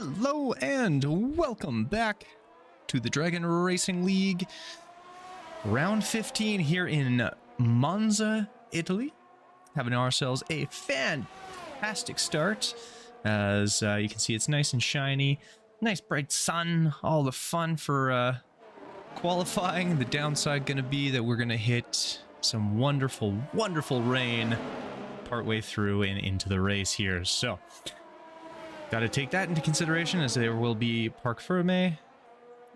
Hello and welcome back to the Dragon Racing League. Round 15 here in Monza, Italy. Having ourselves a fantastic start. As you can see, it's nice and shiny. Nice bright sun. All the fun for qualifying. The downside going to be that we're going to hit some wonderful, wonderful rain partway through and into the race here. So got to take that into consideration, as there will be parc fermé,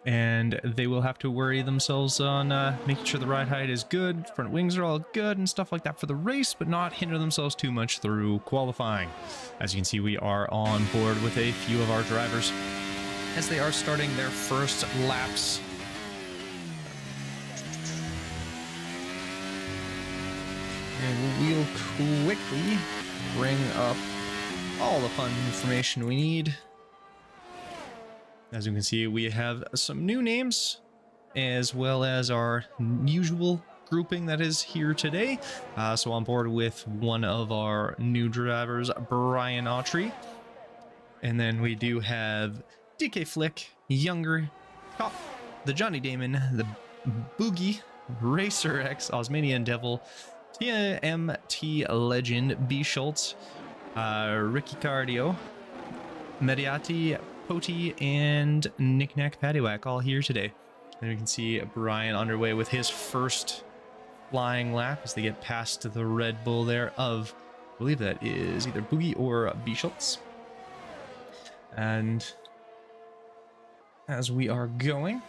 and they will have to worry themselves on making sure the ride height is good, front wings are all good and stuff like that for the race, but not hinder themselves too much through qualifying. As you can see, we are on board with a few of our drivers as they are starting their first laps. And we'll quickly bring up all the fun information we need. As you can see, we have some new names, as well as our usual grouping that is here today. So on board with one of our new drivers, Brian Autry. And then we do have DK Flick, Younger, Top, the Johnny Damon, the Boogie, Racer X, Osmanian Devil, TMT Legend, B Schultz, Ricky Cardio, Mediati, Poti, and Knick-Knack Paddywhack all here today. And you can see Brian underway with his first flying lap as they get past the Red Bull there of, I believe that is either Boogie or B Schultz. And as we are going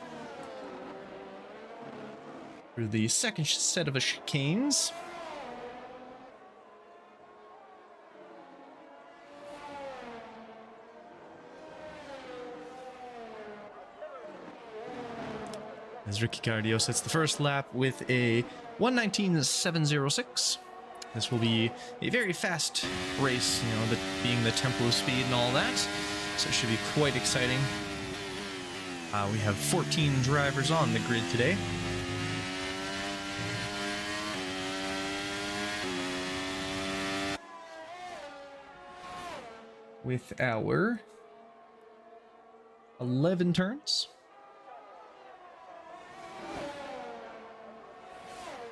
through the second set of chicanes, as Ricky Cardio sets the first lap with a 1:19.706. This will be a very fast race, you know, being the tempo of speed and all that. So it should be quite exciting. We have 14 drivers on the grid today. With our 11 turns.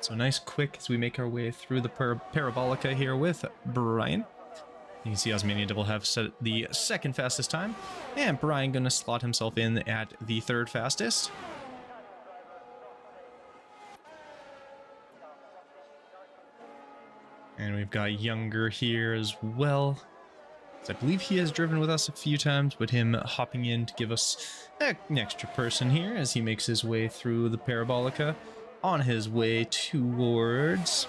So nice quick as we make our way through the Parabolica here with Brian. You can see Osmania Devil have set the second fastest time, and Brian gonna slot himself in at the third fastest. And we've got Younger here as well. So I believe he has driven with us a few times, but him hopping in to give us an extra person here as he makes his way through the Parabolica on his way towards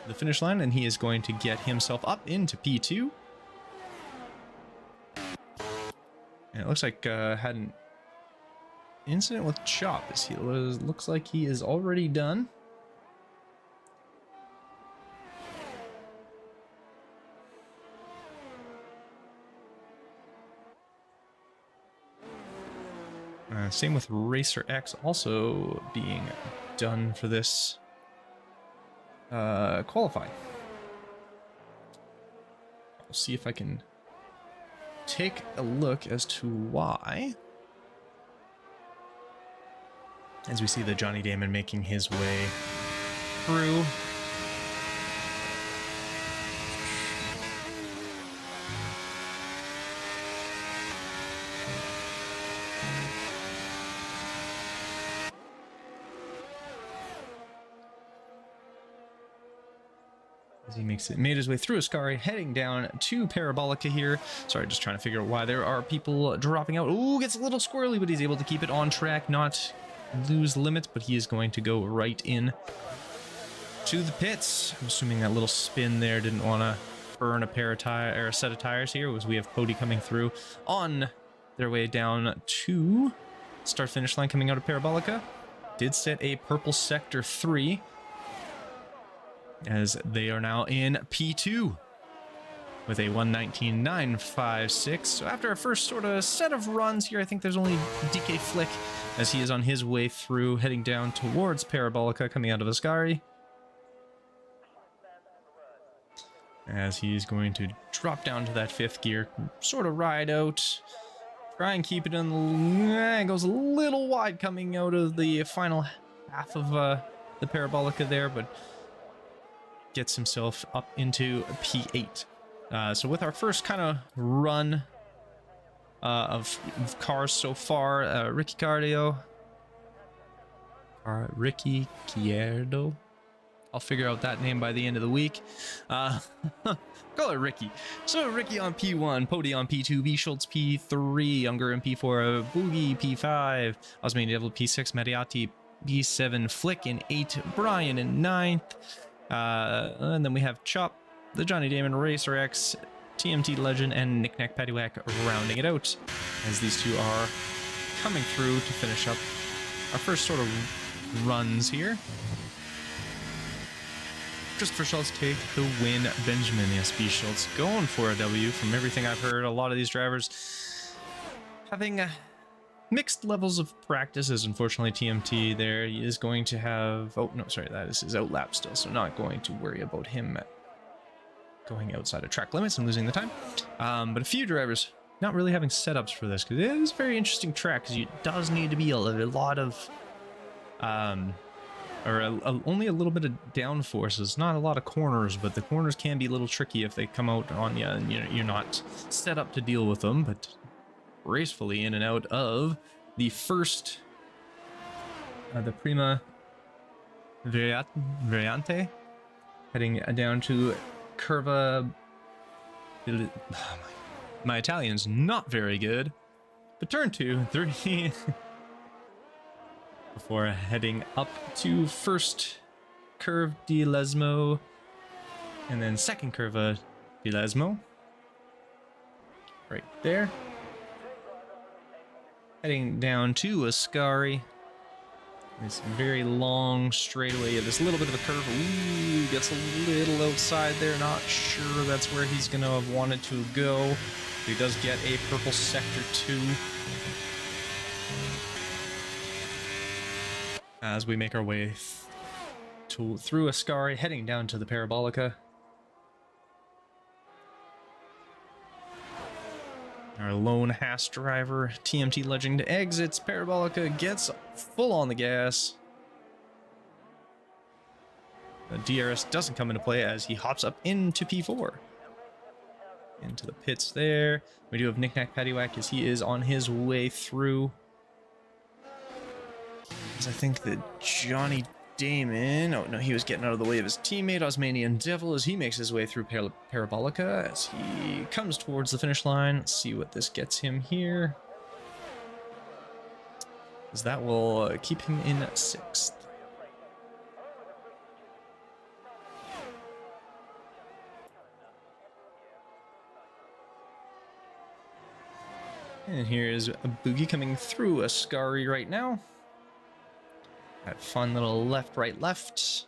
the finish line, and he is going to get himself up into P2. And it looks like had an incident with Chop. Looks like he is already done. Same with Racer X also being done for this qualifying. I'll see if I can take a look as to why. As we see the Johnny Damon making his way through. As he made his way through Ascari, heading down to Parabolica here. Sorry, just trying to figure out why there are people dropping out. Ooh, gets a little squirrely, but he's able to keep it on track, not lose limits, but he is going to go right in to the pits. I'm assuming that little spin there didn't want to burn a pair of or a set of tires here, as we have Poti coming through on their way down to start finish line coming out of Parabolica. Did set a purple sector 3. As they are now in P2 with a 1:19.956. So after our first sort of set of runs here, I think there's only DK Flick as he is on his way through, heading down towards Parabolica, coming out of Ascari. As he's going to drop down to that fifth gear, sort of ride out Try and keep it in the... It goes a little wide coming out of the final half of the parabolica there, but gets himself up into P8. So with our first kind of run of cars so far, Ricky Cierdo. I'll figure out that name by the end of the week. Call it Ricky. So Ricky on P1, Pody on P2, B Schultz P3, Younger in P4, Boogie P5, Osmani Devil P6, Mediati P7, Flick in 8, Brian in 9th. And then we have Chop, the Johnny Damon Racer X, TMT Legend, and Knick-Knack Paddywhack rounding it out, as these two are coming through to finish up our first sort of runs here. Christopher Schultz take the win. Benjamin SB Schultz going for a W. From everything I've heard, a lot of these drivers having mixed levels of practices. Unfortunately, TMT there, he is going to have... Oh, no, sorry, that is his outlap still, so not going to worry about him going outside of track limits and losing the time. But a few drivers not really having setups for this, because it is a very interesting track, because it does need to be a lot of... only a little bit of downforce. It's not a lot of corners, but the corners can be a little tricky if they come out on you and you're not set up to deal with them. But gracefully in and out of the first, the Prima Variante, heading down to Curva. My Italian's not very good, but turn 2, 3. Before heading up to first curve di Lesmo, and then second curva di Lesmo. Right there. Heading down to Ascari. This very long straightaway, this little bit of a curve. Ooh, gets a little outside there. Not sure that's where he's going to have wanted to go. He does get a purple sector 2. As we make our way through Ascari, heading down to the Parabolica. Our lone Haas driver, TMT Legend, exits Parabolica, gets full on the gas. The DRS doesn't come into play as he hops up into P4. Into the pits there. We do have Knick-Knack Paddywhack as he is on his way through. I think that Johnny Damon... Oh, no, he was getting out of the way of his teammate, Osmanian Devil, as he makes his way through Parabolica, as he comes towards the finish line. Let's see what this gets him here. As that will keep him in 6th. And here is a Boogie coming through Ascari right now. That fun little left, right, left.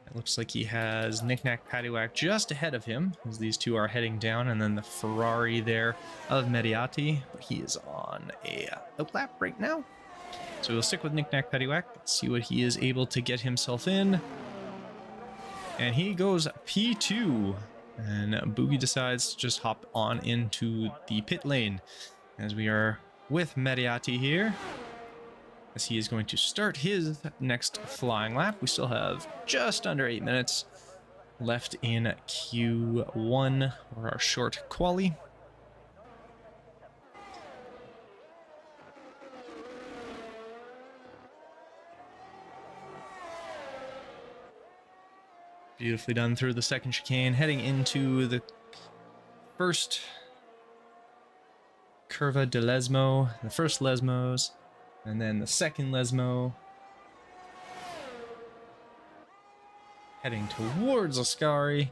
It looks like he has Knick-Knack Paddywhack just ahead of him, as these two are heading down, and then the Ferrari there of Mediati. But he is on a outlap right now. So we'll stick with Knick-Knack Paddywhack, see what he is able to get himself in. And he goes P2. And Boogie decides to just hop on into the pit lane, as we are with Mediati here, as he is going to start his next flying lap. We still have just under 8 minutes left in Q1, or our short quali. Beautifully done through the second chicane, heading into the first Curva de Lesmo, the first Lesmos, and then the second Lesmo. Heading towards Ascari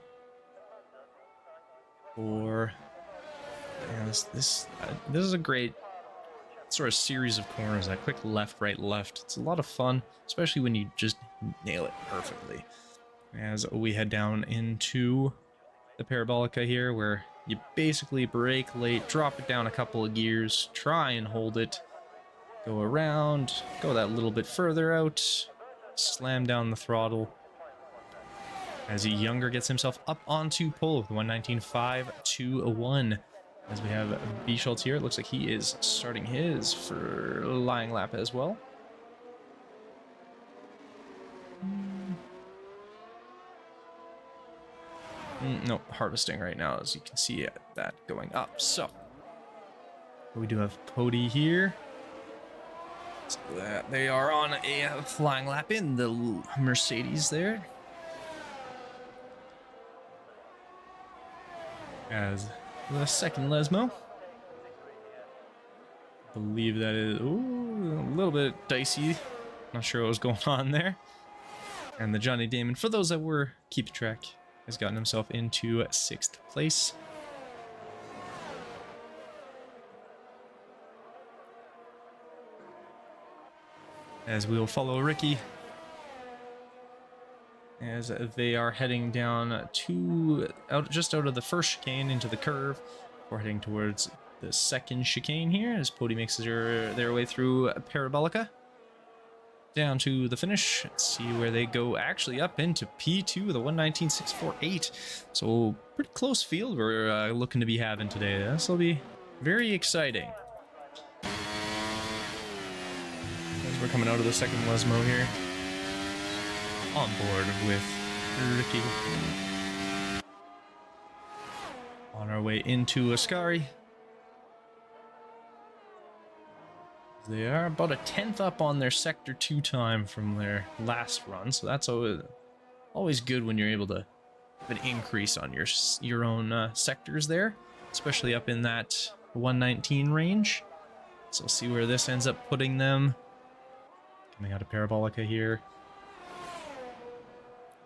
for... Yeah, this is a great sort of series of corners, that quick left, right, left. It's a lot of fun, especially when you just nail it perfectly. As we head down into the Parabolica here, where you basically brake late, drop it down a couple of gears, try and hold it, go around, go that little bit further out, slam down the throttle, as Younger gets himself up onto pole with 119.521. As we have B Schultz here, it looks like he is starting his for lying lap as well. No, harvesting right now, as you can see that going up. So we do have Pody here. So they are on a flying lap in the Mercedes there. As the second Lesmo. I believe that is a little bit dicey. Not sure what was going on there. And the Johnny Damon, for those that were keeping track, has gotten himself into 6th place. As we will follow Ricky as they are heading down to just out of the first chicane into the curve. We're heading towards the second chicane here as Pody makes their way through Parabolica down to the finish. Let's see where they go, actually up into P2, the 119.648. So pretty close field we're looking to be having today. This will be very exciting. As we're coming out of the second Lesmo here, on board with Ricky. On our way into Ascari. They are about a 10th up on their Sector 2 time from their last run, so that's always good when you're able to have an increase on your own sectors there, especially up in that 119 range. So we'll see where this ends up putting them. Coming out of Parabolica here.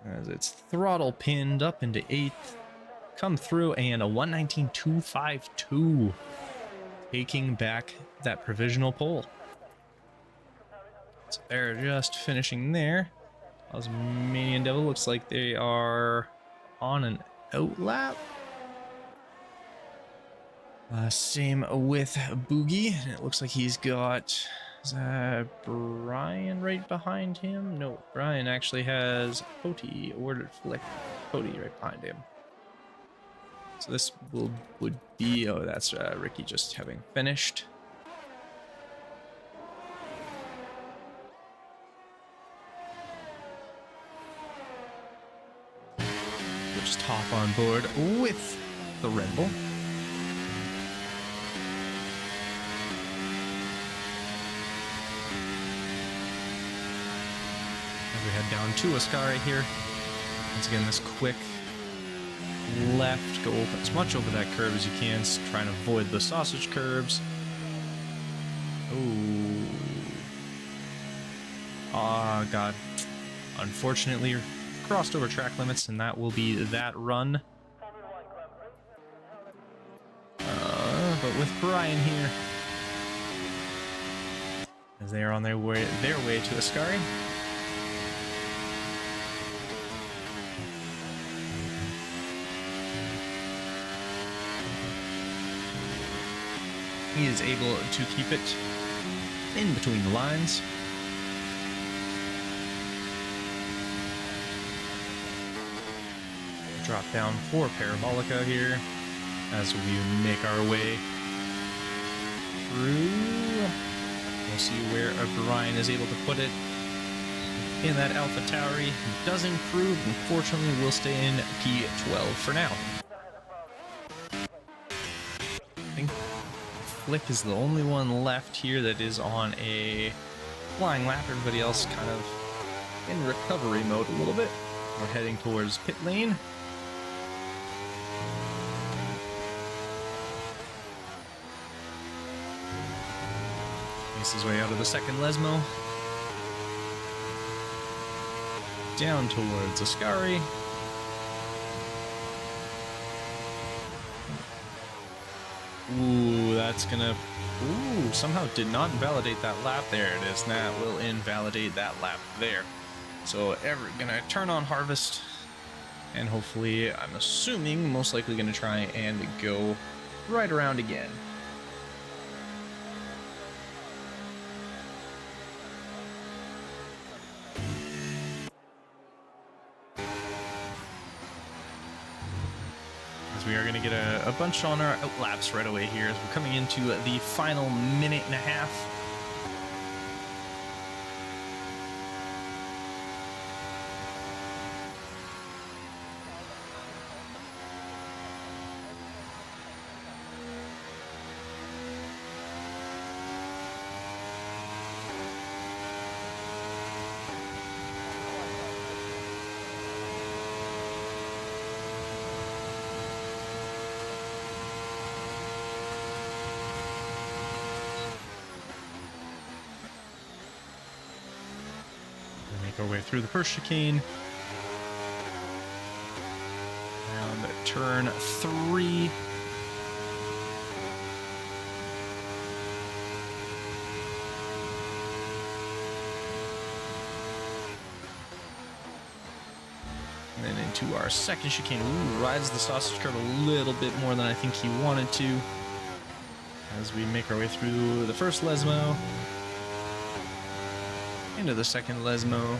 As it's throttle pinned up into 8th. Come through and a 119.252. Taking back that provisional pole. So they're just finishing there. Tasmanian Devil looks like they are on an out lap. Same with Boogie. It looks like he's got Brian right behind him. No, Brian actually has Pody ordered flick. Pody right behind him. So this would be, oh, that's Ricky just having finished. We'll just hop on board with the Red Bull. As we head down to Ascari here. Once again, this quick left, go as much over that curve as you can, trying to avoid the sausage curbs. Oh god, unfortunately crossed over track limits, and that will be that run. But with Brian here, as they are on their way to Ascari. He is able to keep it in between the lines. Drop down for Parabolica here as we make our way through. We'll see where Brian is able to put it in that Alpha Tauri. Does improve, unfortunately will stay in P12 for now. Flick is the only one left here that is on a flying lap. Everybody else kind of in recovery mode a little bit. We're heading towards pit lane. Makes his way out of the second Lesmo. Down towards Ascari. Ooh, that's gonna... Ooh, somehow did not invalidate that lap. There it is. That will invalidate that lap there. So, gonna turn on Harvest. And hopefully, I'm assuming, most likely gonna try and go right around again. we are going to get a bunch on our outlaps right away here as we're coming into the final minute and a half. Make our way through the first chicane. Around turn 3. And then into our second chicane. Ooh, rides the sausage curve a little bit more than I think he wanted to. As we make our way through the first Lesmo. Into the second Lesmo.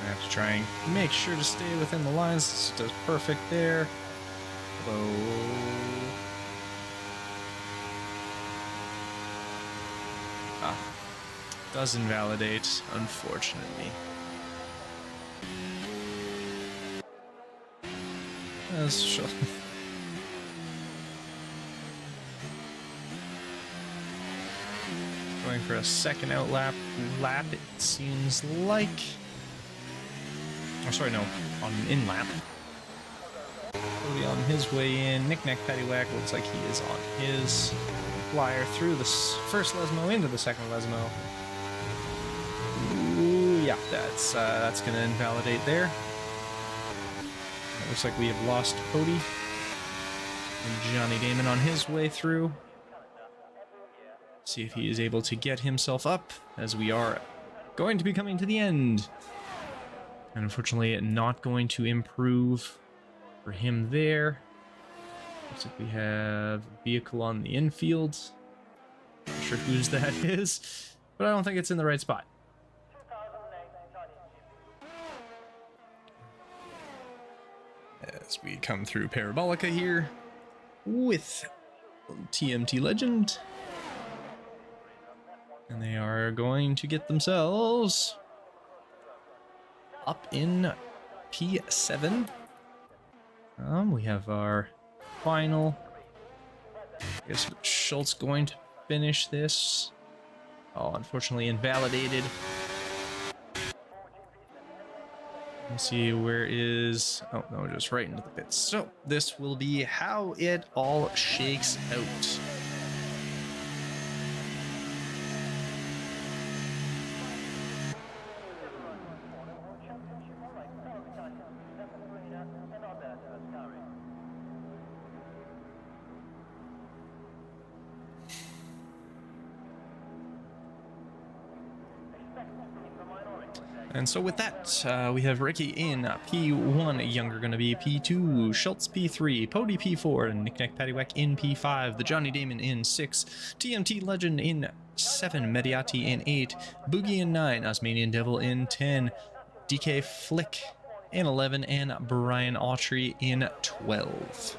I have to try and make sure to stay within the lines. This does perfect there. Hello. Does invalidate, unfortunately. That's sure. Going for a second lap, it seems like. Oh, sorry, no, on an in lap. Totally on his way in. Knick-knack, paddywhack. Looks like he is on his flyer through the first Lesmo into the second Lesmo. Ooh, yeah, that's going to invalidate there. It looks like we have lost Cody. And Johnny Damon on his way through. See if he is able to get himself up, as we are going to be coming to the end. And unfortunately, not going to improve for him there. Looks like we have a vehicle on the infield. Not sure whose that is, but I don't think it's in the right spot. As we come through Parabolica here with TMT Legend. And they are going to get themselves up in P7. We have our final. I guess Schultz going to finish this. Oh, unfortunately invalidated. Let's see, where is... Oh, no, just right into the pits. So, this will be how it all shakes out. And so with that, we have Ricky in P1, Younger gonna be P2, Schultz P3, Pody P4, and Knick-knack paddywhack in P5, the Johnny Damon in 6, TMT Legend in 7, Mediati in 8, Boogie in 9, Osmanian Devil in 10, DK Flick in 11, and Brian Autry in 12.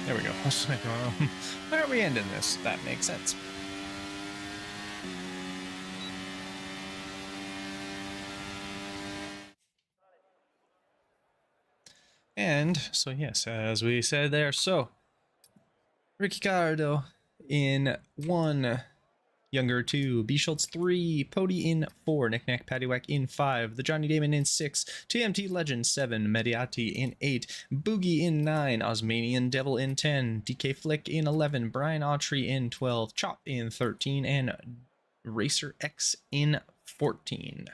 There we go. I was like, why are we ending this? That makes sense. And so, yes, as we said there, so Ricciardo in 1, Younger 2, B Schultz 3, Pody in 4, Knick-knack paddywhack in 5, the Johnny Damon in 6, TMT Legend 7, Mediati in 8, Boogie in 9, Osmanian Devil in 10, DK Flick in 11, Brian Autry in 12, Chop in 13, and Racer X in 14.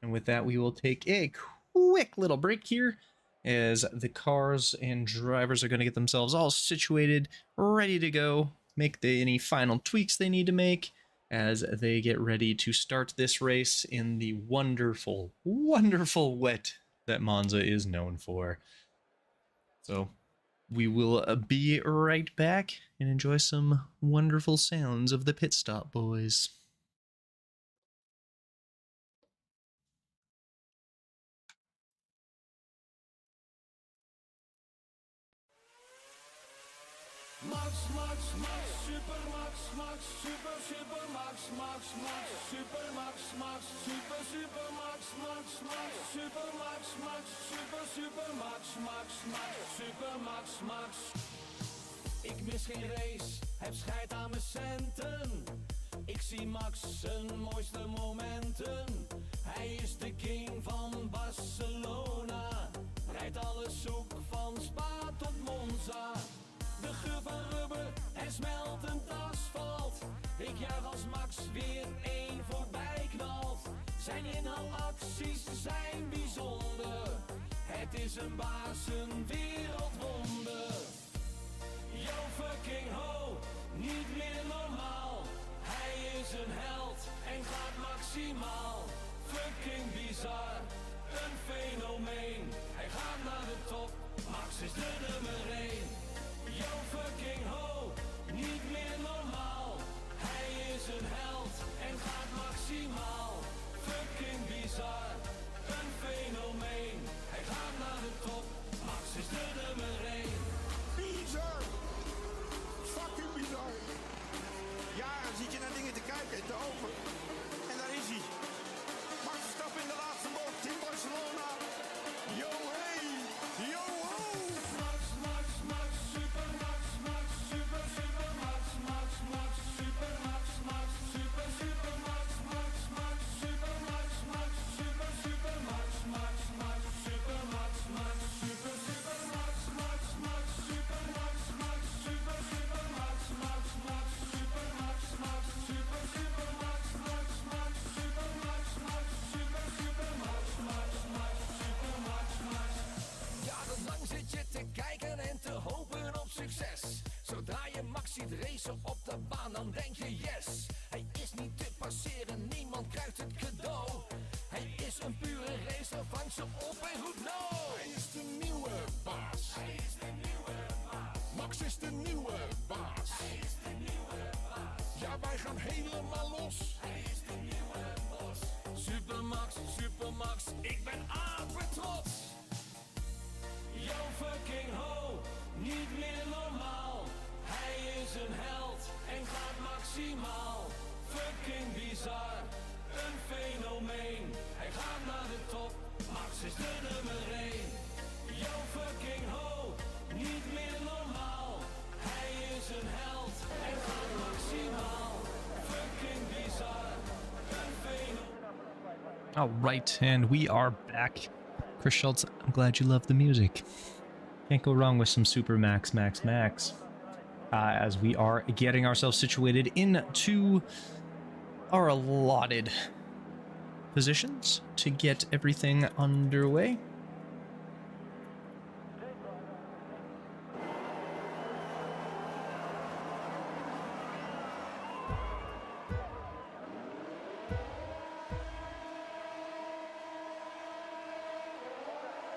And with that, we will take a quick little break here as the cars and drivers are going to get themselves all situated, ready to go, make any final tweaks they need to make as they get ready to start this race in the wonderful, wonderful wet that Monza is known for. So we will be right back and enjoy some wonderful sounds of the pit stop, boys. Max, Max, Max, Super Max, Max, Super, Super Max, Max, Max, Super Max, Max, Super, Super Max, Max, Max, Super Max, Max, Super, Super Max, Max, Max, Super Max, Max. Ik mis geen race, heb scheid aan mijn centen. Ik zie Max zijn mooiste momenten. Hij is de king van Barcelona. Rijdt alles zoek van Spa tot Monza. De geur van rubber en smeltend asfalt. Ik juich als Max weer één voorbij knalt. Zijn inhaalacties zijn bijzonder. Het is een baas, een wereldwonder. Yo fucking ho, niet meer normaal. Hij is een held en gaat maximaal. Fucking bizar, een fenomeen. Hij gaat naar de top, Max is de nummer 1. Yo fucking ho, niet meer normaal. Hij is een held en gaat maximaal. Fucking bizar, een fenomeen. Hij gaat naar de top, Max is de nummer 1. Bizar! Fucking bizar! Ja, dan zit je naar dingen te kijken, te open. En daar is hij. Max Verstappen in de laatste bocht in Barcelona. Yo hey! Yo ho! Max, Max, Max, Super Max, Max, Super, Super Max, Max, Max, Super Max, Max, Super, Super Max, Max, Max, Super Max, Max, Super, Super Max, Max, Max, Super Max, Max, Super, Super Max, Max, Max, Super Max, Max, Super, Super Max, Max, Max, Super Max, Max, Super, Super Max, Max, Max, Super Max, Max, Super, Super Max, Max, Max, Super Max, Max. Jarenlang zit je te kijken en te hopen op succes. Zodra je Max ziet racen op de baan, dan denk je yes. Hij is niet te passeren, niemand krijgt het cadeau. Hij is een pure racer, vangt ze op en goed no. Hij is de nieuwe baas. Hij is de nieuwe baas. Max is de nieuwe baas. Hij is de nieuwe baas. Ja, wij gaan helemaal los. Hij is de nieuwe bos. Supermax, Supermax, ik ben apetrots. Yo fucking ho, niet meer normaal. Hij is een held en gaat maximaal. Fucking bizar, een fenomeen. Hij gaat naar de top, Max is de nummer 1. Yo fucking ho, niet meer normaal. Hij is een held en gaat maximaal. Fucking bizar, een fenomeen. All right, and we are back. Chris Schultz, I'm glad you love the music. Can't go wrong with some Super Max, Max, Max. As we are getting ourselves situated into our allotted positions to get everything underway.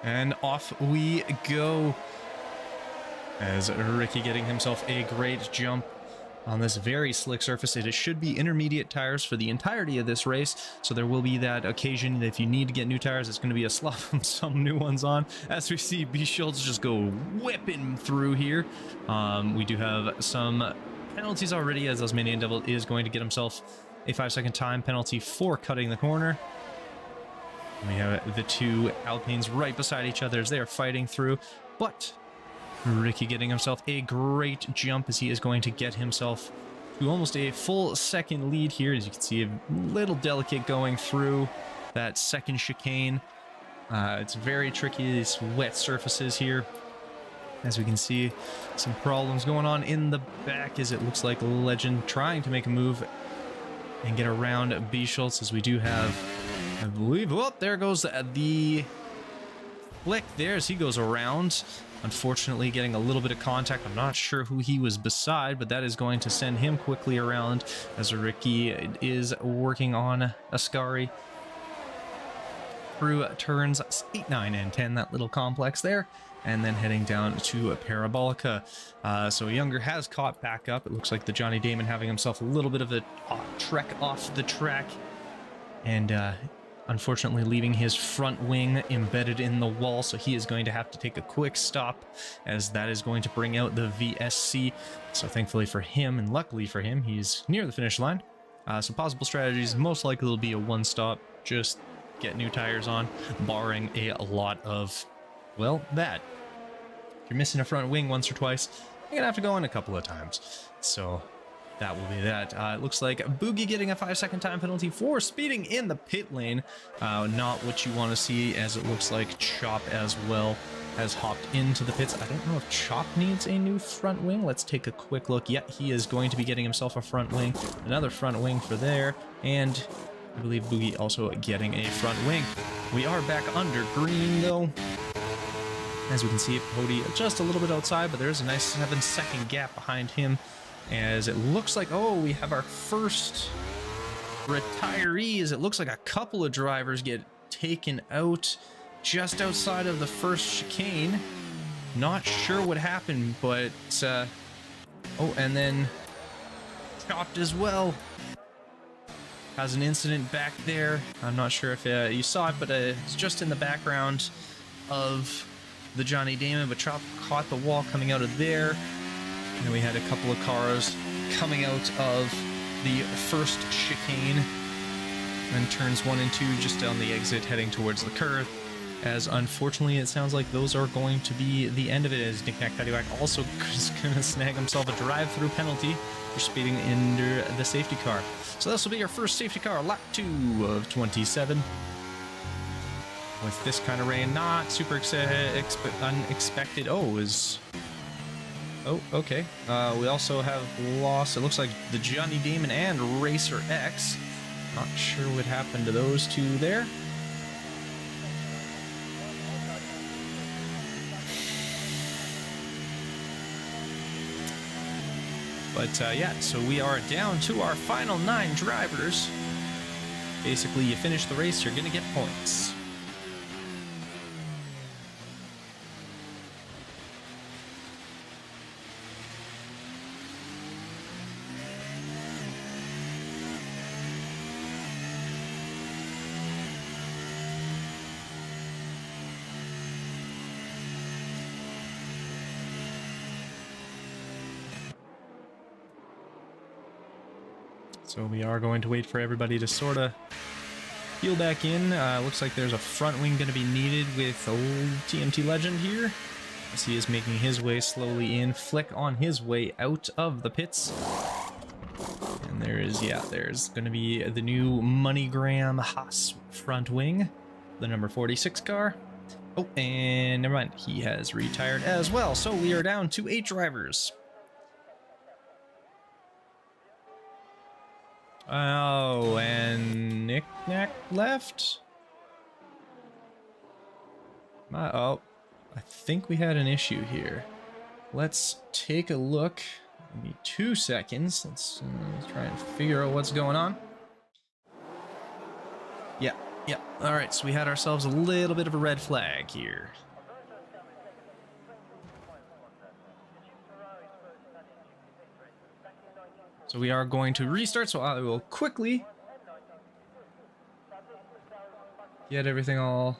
And off we go. As Ricky getting himself a great jump on this very slick surface. It should be intermediate tires for the entirety of this race, so there will be that occasion that if you need to get new tires, it's going to be a slop and some new ones on. As we see B. Schultz just go whipping through here. We do have some penalties already, as Tasmanian Devil is going to get himself a 5-second time penalty for cutting the corner. We have the two Alpines right beside each other as they are fighting through, but Ricky getting himself a great jump as he is going to get himself to almost a full second lead here. As you can see, a little delicate going through that second chicane. It's very tricky, these wet surfaces here. As we can see, some problems going on in the back as it looks like Legend trying to make a move and get around B. Schultz, as we do have, I believe, well, there goes the Flick there as he goes around. Unfortunately, getting a little bit of contact. I'm not sure who he was beside, but that is going to send him quickly around as Ricky is working on Ascari through turns 8, 9, and 10, that little complex there, and then heading down to Parabolica. So Younger has caught back up. It looks like the Johnny Damon having himself a little bit of a trek off the track, and unfortunately leaving his front wing embedded in the wall, so he is going to have to take a quick stop, as that is going to bring out the VSC. So thankfully for him, and luckily for him, he's near the finish line. So possible strategies, most likely will be a one stop, just get new tires on, barring a lot of, well, that. If you're missing a front wing once or twice, you're gonna have to go in a couple of times. So that will be that. It looks like Boogie getting a 5-second time penalty for speeding in the pit lane. Not what you want to see, as it looks like Chop as well has hopped into the pits. I don't know if Chop needs a new front wing. Let's take a quick look. Yeah, he is going to be getting himself a front wing. Another front wing for there. And I believe Boogie also getting a front wing. We are back under green though. As we can see, Cody just a little bit outside, but there's a nice 7-second gap behind him. As it looks like, oh, we have our first retirees. It looks like a couple of drivers get taken out just outside of the first chicane. Not sure what happened, but oh, and then Chopped as well. Has an incident back there. I'm not sure if you saw it, but it's just in the background of the Johnny Damon, but Chop caught the wall coming out of there. And we had a couple of cars coming out of the first chicane, and turns 1 and 2 just on the exit heading towards the curve. As unfortunately it sounds like those are going to be the end of it, as Knickknack Paddywhack also is going to snag himself a drive-through penalty for speeding under the safety car. So this will be your first safety car, lap 2 of 27. With this kind of rain, not super unexpected. Oh, okay. We also have lost, it looks like the Johnny Damon and Racer X. Not sure what happened to those two there. But yeah, so we are down to our final 9 drivers. Basically, you finish the race, you're gonna get points. So we are going to wait for everybody to sort of heal back in. Looks like there's a front wing going to be needed with old TMT Legend here, as he is making his way slowly in. Flick on his way out of the pits. And there is, yeah, there's going to be the new MoneyGram Haas front wing, the number 46 car. Oh, and never mind, he has retired as well. So we are down to 8 drivers. Oh, and Knickknack left? Oh, I think we had an issue here. Let's take a look. Give me 2 seconds. Let's try and figure out what's going on. Yeah. All right, so we had ourselves a little bit of a red flag here. So we are going to restart, so I will quickly get everything all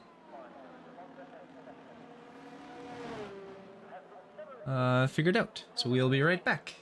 figured out. So we'll be right back.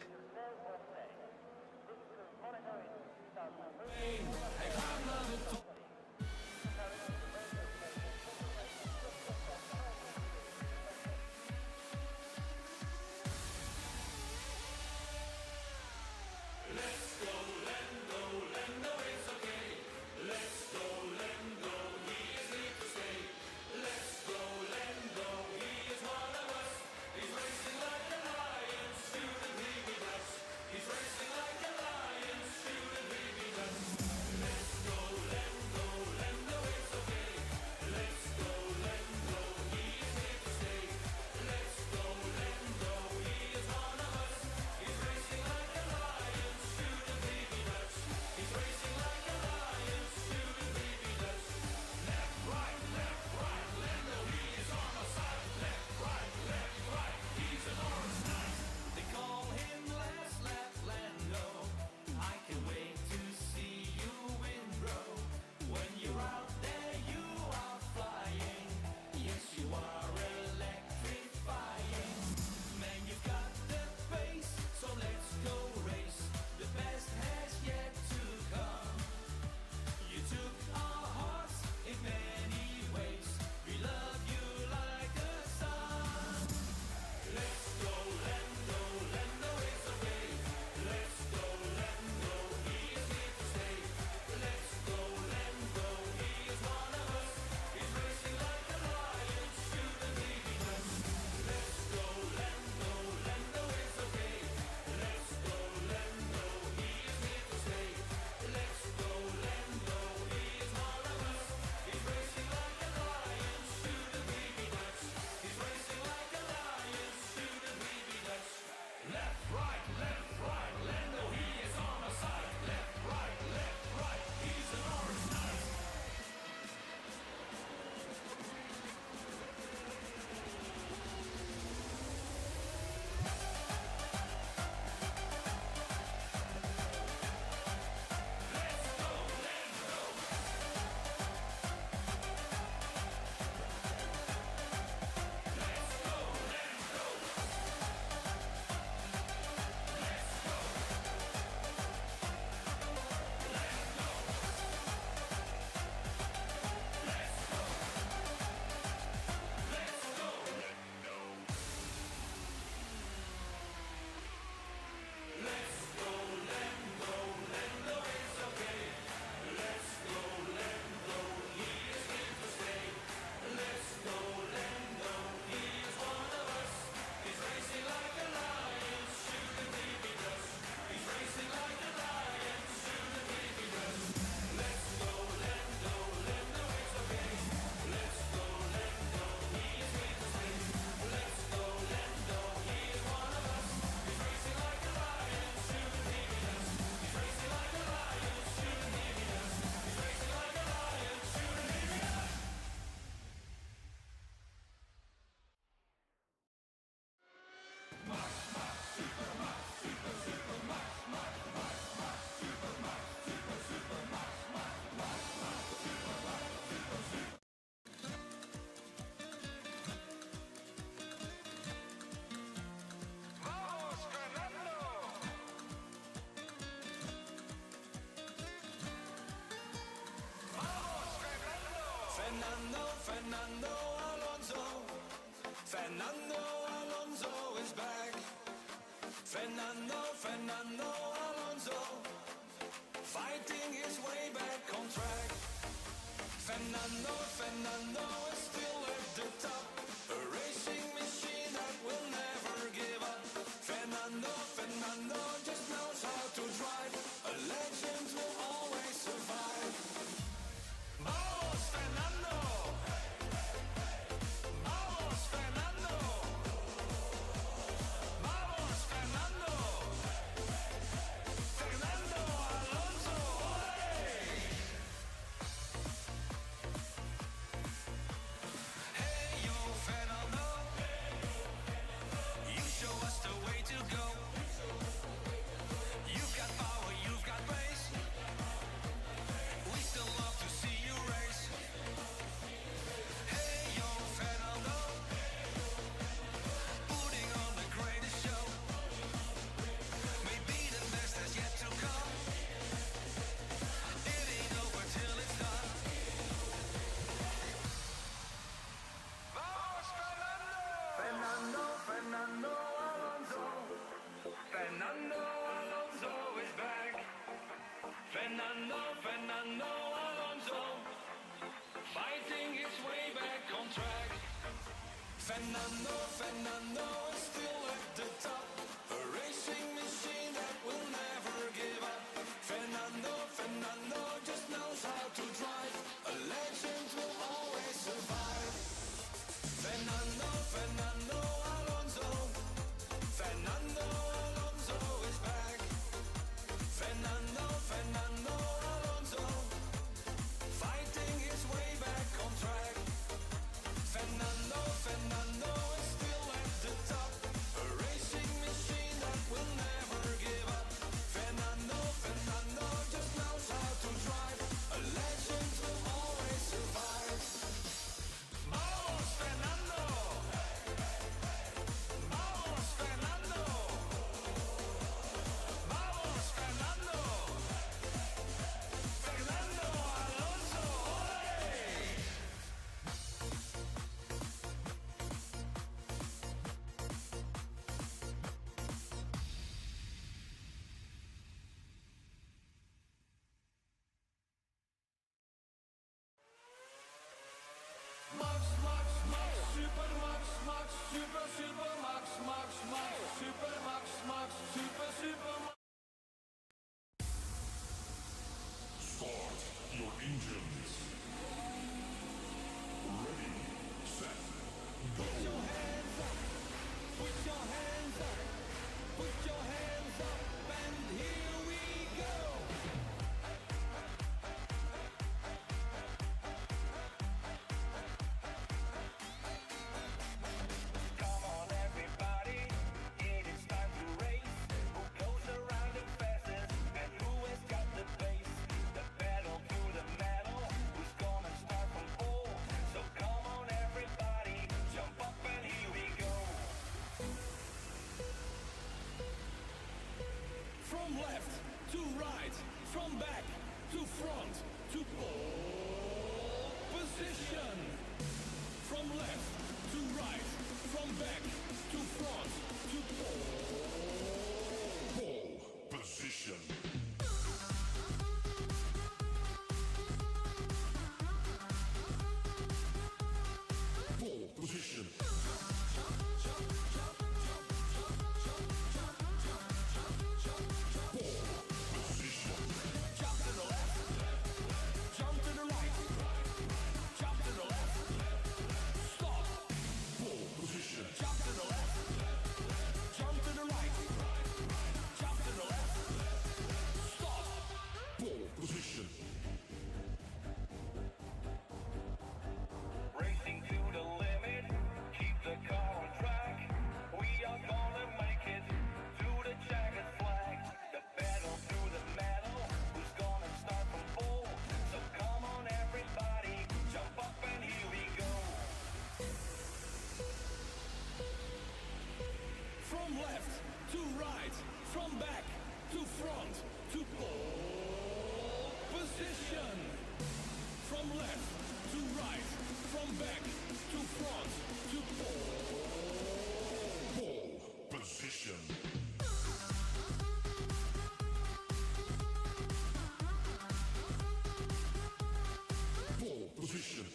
Fernando Alonso. Fernando Alonso is back. Fernando Alonso, fighting his way back on track. Fernando is still at the top, a racing machine that will never give up. Fernando just knows how to drive, a legend will always survive. Vamos Fernando! Vamos Fernando! Vamos Fernando! Fernando Alonso! Hey yo Fernando, you show us the way to go. You've got power, you've got pace. We still love to see you race. Hey yo Fernando, putting on the greatest show. Maybe the best has yet to come. It ain't over till it's done. Vamos Fernando! Fernando Alonso. Fernando Alonso is back. Fernando Alonso, fighting his way back on track. Fernando is still at the top, a racing machine that will never give up. Fernando just knows how to drive, a legend will always survive. Fernando Alonso. Fernando Alonso is back. Fernando Alonso, fighting his way back on track. Fernando is still at the top, a racing machine that will never give up. Fernando just knows how to drive, a legend will always survive. Vamos Fernando! Vamos Fernando! Vamos Fernando! Fernando Alonso! Max, super Max, super Max, super Max, super Max. Start your engines. Ready, set, go. Put your hands up, put your hands up, put your hands up, and here we go. Come on everybody, it is time to race. Who goes around the fastest and who has got the pace? The pedal to the metal, who's gonna start from pole? So come on everybody, jump up and here we go. From left to right, from back to front, to pole position. From left to right, from back to front, to pole. Pole position. Pole position. Pole position. Jump to the left, jump to the right, jump to the left, stop. Pole position. Jump to the left, jump to the right, jump to the left, stop. Pole position. Racing to the limit, keep the car on track. We are gonna make it to the checkered flag. The pedal to the metal, who's gonna start from pole? So come on everybody, jump up and here we go. From left to right, from back to front, to pole position. From left to to right, from back to front to Pole position. Pole position.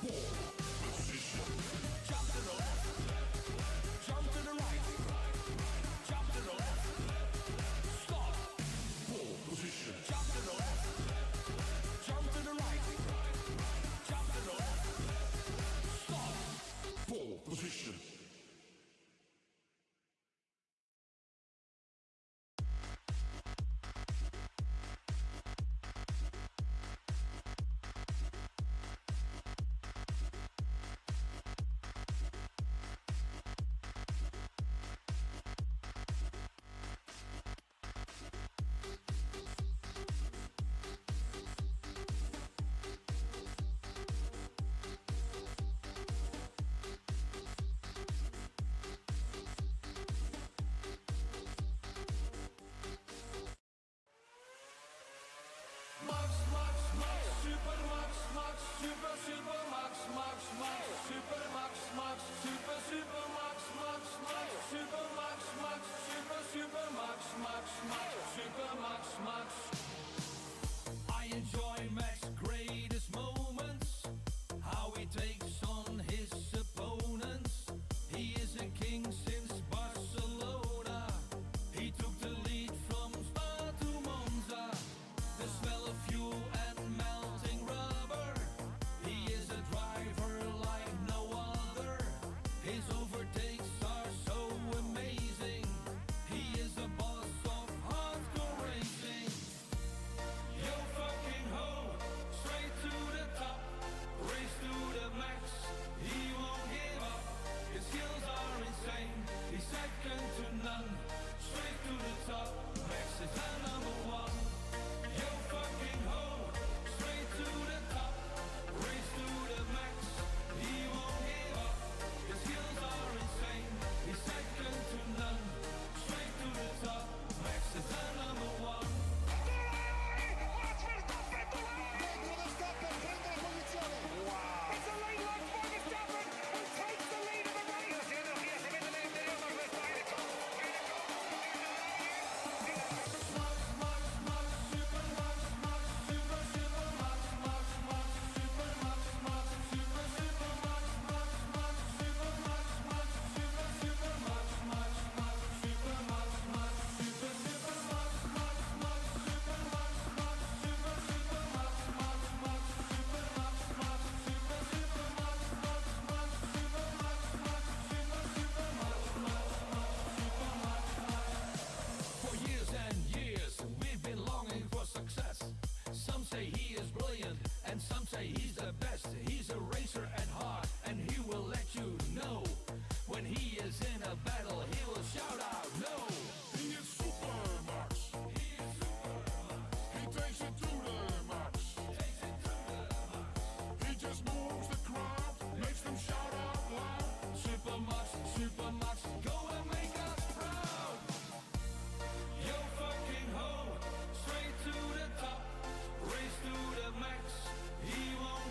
Pole position. jump to the left, jump to the right, jump to the left, stop, Pole position. jump to the left, jump to the right, jump to the left, stop. Pole position. Max, Max, Max, super Max, Max, super, super Max, Max, Max, super Max, Max, super, super Max, Max, Max, super Max, Max, super, super Max, Max, Max, super Max, Max. I enjoy Max's greatest moments, how he takes on his opponents. He is a king since Barcelona. He took the lead from Spa to Monza. The smell of fuel and melting rubber. He is a driver like no other. His overtakes are so amazing. He is the boss of hardcore racing. Yo fucking ho, straight to the top, race to the max. He won't give up. His skills are insane. He's second to none. Straight to the top, Max is the number one. Yo fucking ho, straight to the top, race to the max. He won't give up. His skills are insane. He's second to none. Straight to the top, Max is the number one. It's a late run for Verstappen, who takes the lead of the race. Max, Max, Max, super Max, Max, super, super Max, Max, Max, super Max, Max, super, super Max, Max, Max, super Max, Max, super, super Max, Max, Max, super Max, Max, super, super Max, Max, Max, super Max, Max, super, super Max, Max, Max, super Max, Max, super, super Max, Max, Max, super Max, Max, super, super Max, Max, Max, super Max, Max. For years and years, we've been longing for success. Some say he is brilliant, and some say he's the best. He's a racer at heart, and he will let you know. When he is in a battle, he will shout out, no! He is super Max. He takes it to the max. He just moves the crowd, makes them shout out loud. Super Max, go and make us proud! Yo fucking ho, straight to the top, race to the max. He won't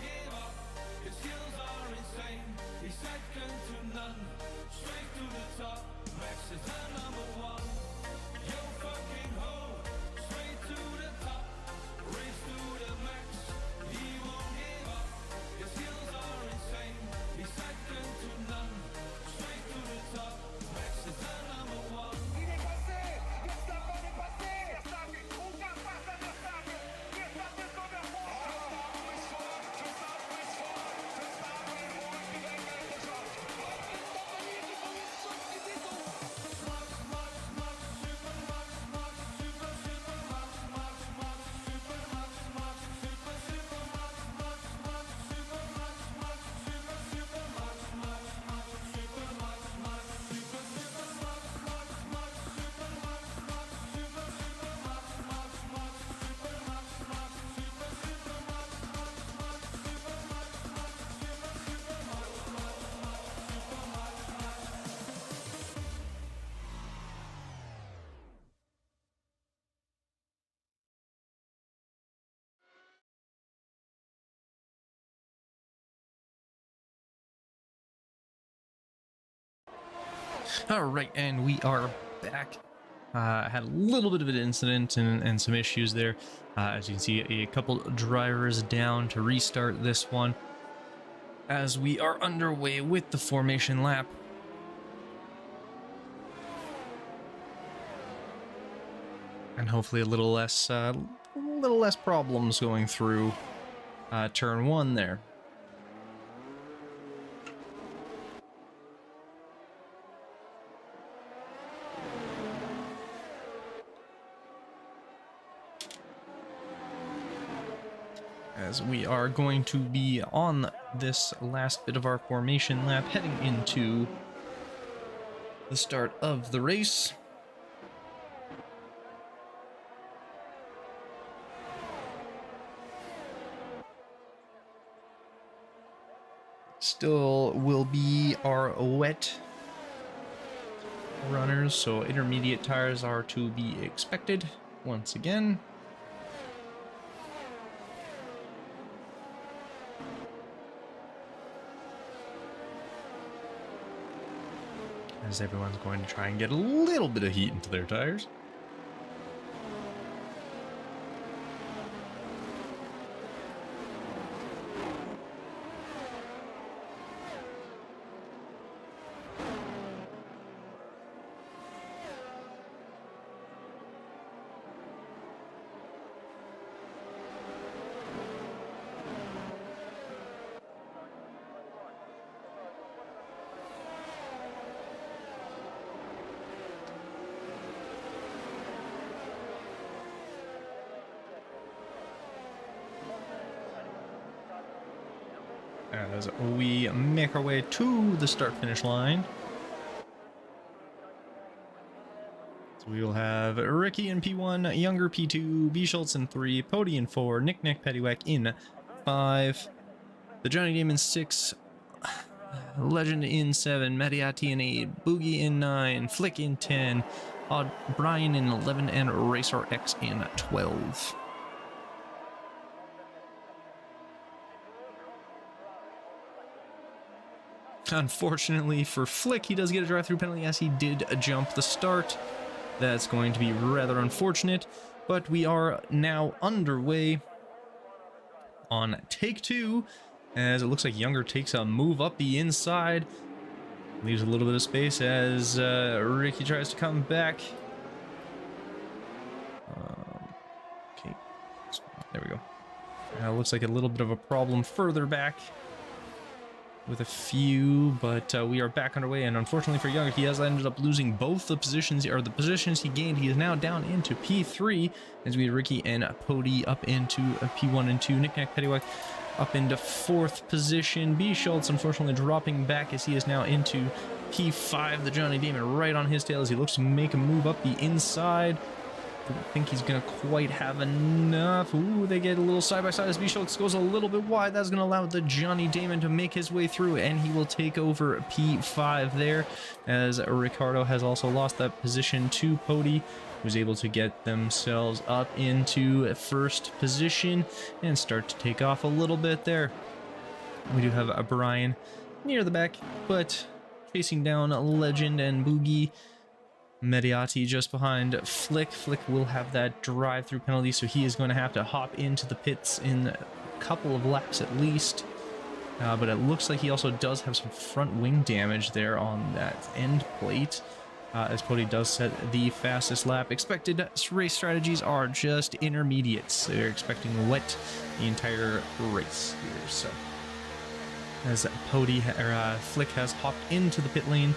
All right, and we are back. I had a little bit of an incident and some issues there. As you can see, a couple drivers down to restart this one. As we are underway with the formation lap. And hopefully a little less problems going through turn 1 there. As we are going to be on this last bit of our formation lap, heading into the start of the race. Still will be our wet runners, so intermediate tires are to be expected once again. As everyone's going to try and get a little bit of heat into their tires. As we make our way to the start-finish line. So we will have Ricky in P1, Younger P2, B Schultz in 3, Pody in 4, Nick Pettywhack in 5, the Johnny Damon 6, Legend in 7, Mediati in 8, Boogie in 9, Flick in 10, Brian in 11, and Racer X in 12. Unfortunately for Flick, he does get a drive-through penalty as he did jump the start. That's going to be rather unfortunate, but we are now underway on take 2, as it looks like Younger takes a move up the inside, leaves a little bit of space as Ricky tries to come back. Okay, there we go. Looks like a little bit of a problem further back with a few, but we are back underway, and unfortunately for Younger, he has ended up losing both the positions, or the positions he gained. He is now down into P3, as we have Ricky and Pody up into P1 and 2, Nick Pettywhack up into 4th position, B Schultz unfortunately dropping back as he is now into P5, the Johnny Damon right on his tail as he looks to make a move up the inside. Don't think he's gonna quite have enough. Ooh, they get a little side by side as B Schultz goes a little bit wide. That's gonna allow the Johnny Damon to make his way through, and he will take over P5 there, as Ricardo has also lost that position to Pody, who's able to get themselves up into 1st position and start to take off a little bit there. We do have a Brian near the back, but chasing down Legend and Boogie. Mediati just behind Flick. Flick will have that drive-through penalty, so he is going to have to hop into the pits in a couple of laps at least. But it looks like he also does have some front wing damage there on that end plate, as Pody does set the fastest lap. Expected race strategies are just intermediates. They're expecting wet the entire race here. So as Flick has hopped into the pit lane,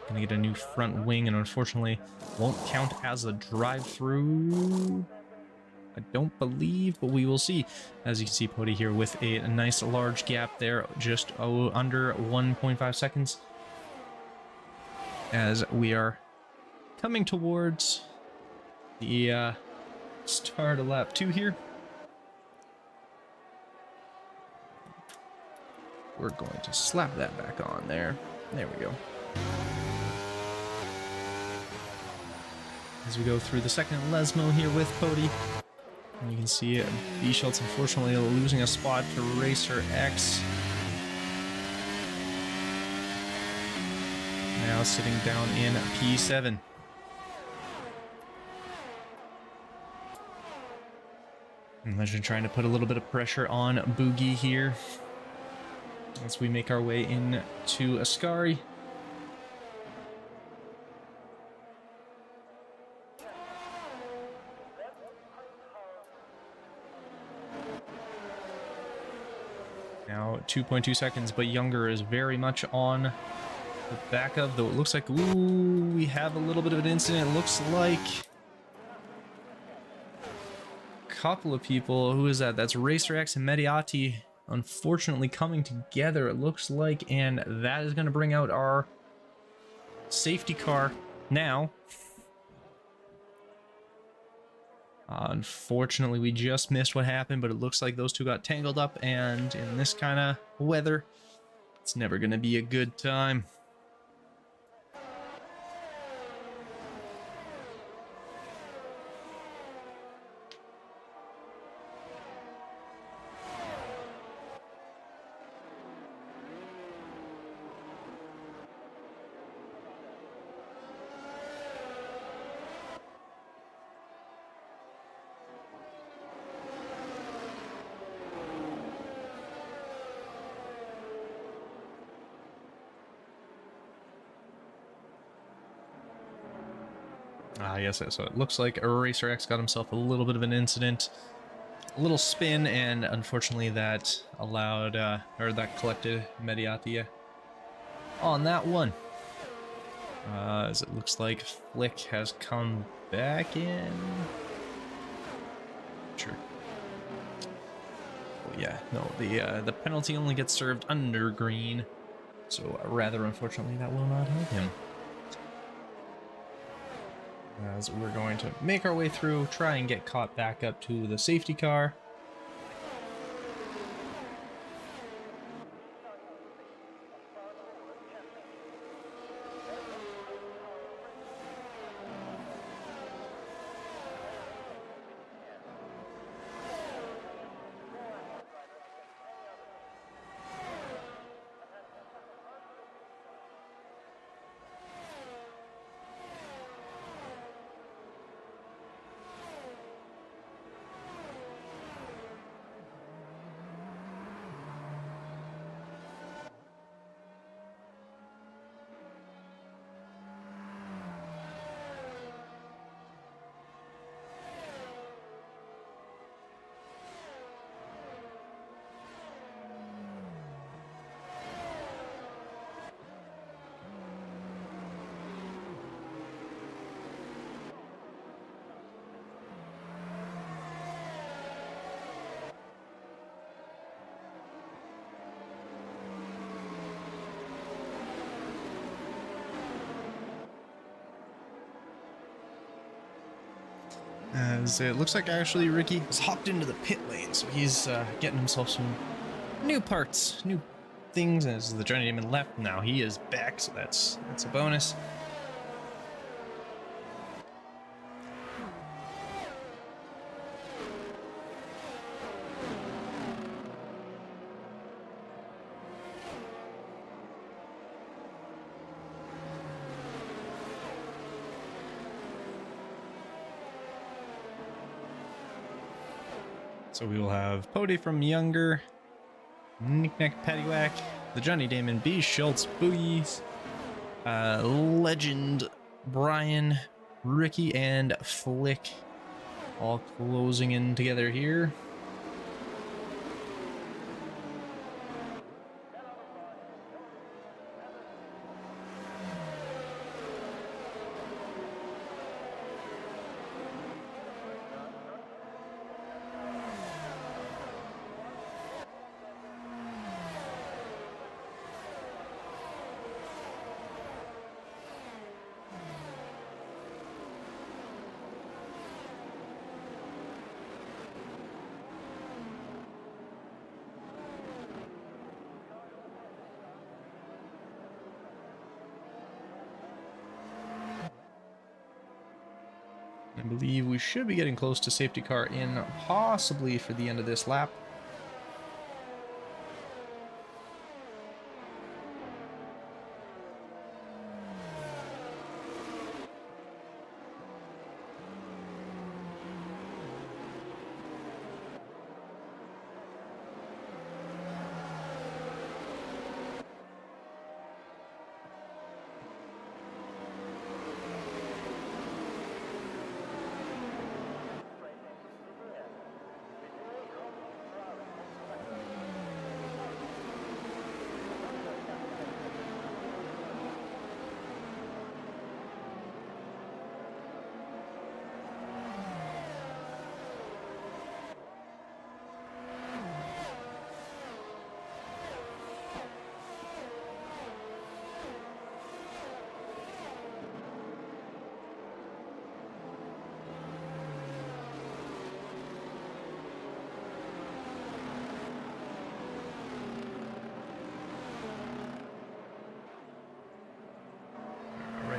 gonna get a new front wing, and unfortunately won't count as a drive-through, I don't believe, but we will see. As you can see, Pody here with a nice large gap there, just under 1.5 seconds, as we are coming towards the start of lap 2 here. We're going to slap that back on there. There we go. As we go through the second Lesmo here with Pody, and you can see B Schultz unfortunately losing a spot to Racer X. Now sitting down in P7. Imagine trying to put a little bit of pressure on Boogie here as we make our way into Ascari. Now 2.2 seconds, but Younger is very much on the back of, though it looks like, ooh, we have a little bit of an incident. It looks like a couple of people, who is that? That's Racer X and Mediati, unfortunately coming together, it looks like, and that is going to bring out our safety car now. Unfortunately, we just missed what happened, but it looks like those two got tangled up, and in this kind of weather, it's never going to be a good time. Yes, so it looks like Racer X got himself a little bit of an incident, a little spin, and unfortunately that allowed, or that collected Mediati on that one. As it looks like Flick has come back in. Sure. Oh yeah, no, the penalty only gets served under green, so rather unfortunately that will not help him. As we're going to make our way through, try and get caught back up to the safety car. As it looks like actually Ricky has hopped into the pit lane, so he's getting himself some new parts, new things. As the journeyman left, now he is back, so that's a bonus. So we will have Pody from Younger, Knick-Knack Paddywhack, the Johnny Damon, B. Schultz, Boogies, Legend, Brian, Ricky, and Flick all closing in together here. I believe we should be getting close to safety car in, possibly for the end of this lap.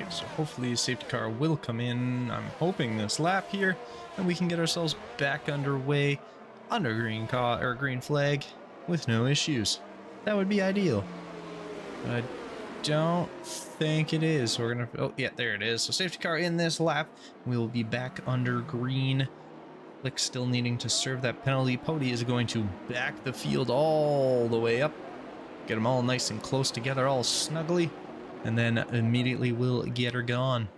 So hopefully safety car will come in. I'm hoping this lap here, and we can get ourselves back underway under green flag with no issues. That would be ideal. But I don't think it is. So we're gonna, oh yeah, there it is. So safety car in this lap. We will be back under green. Flick still needing to serve that penalty. Pody is going to back the field all the way up. Get them all nice and close together, all snuggly. And then immediately we'll get her gone.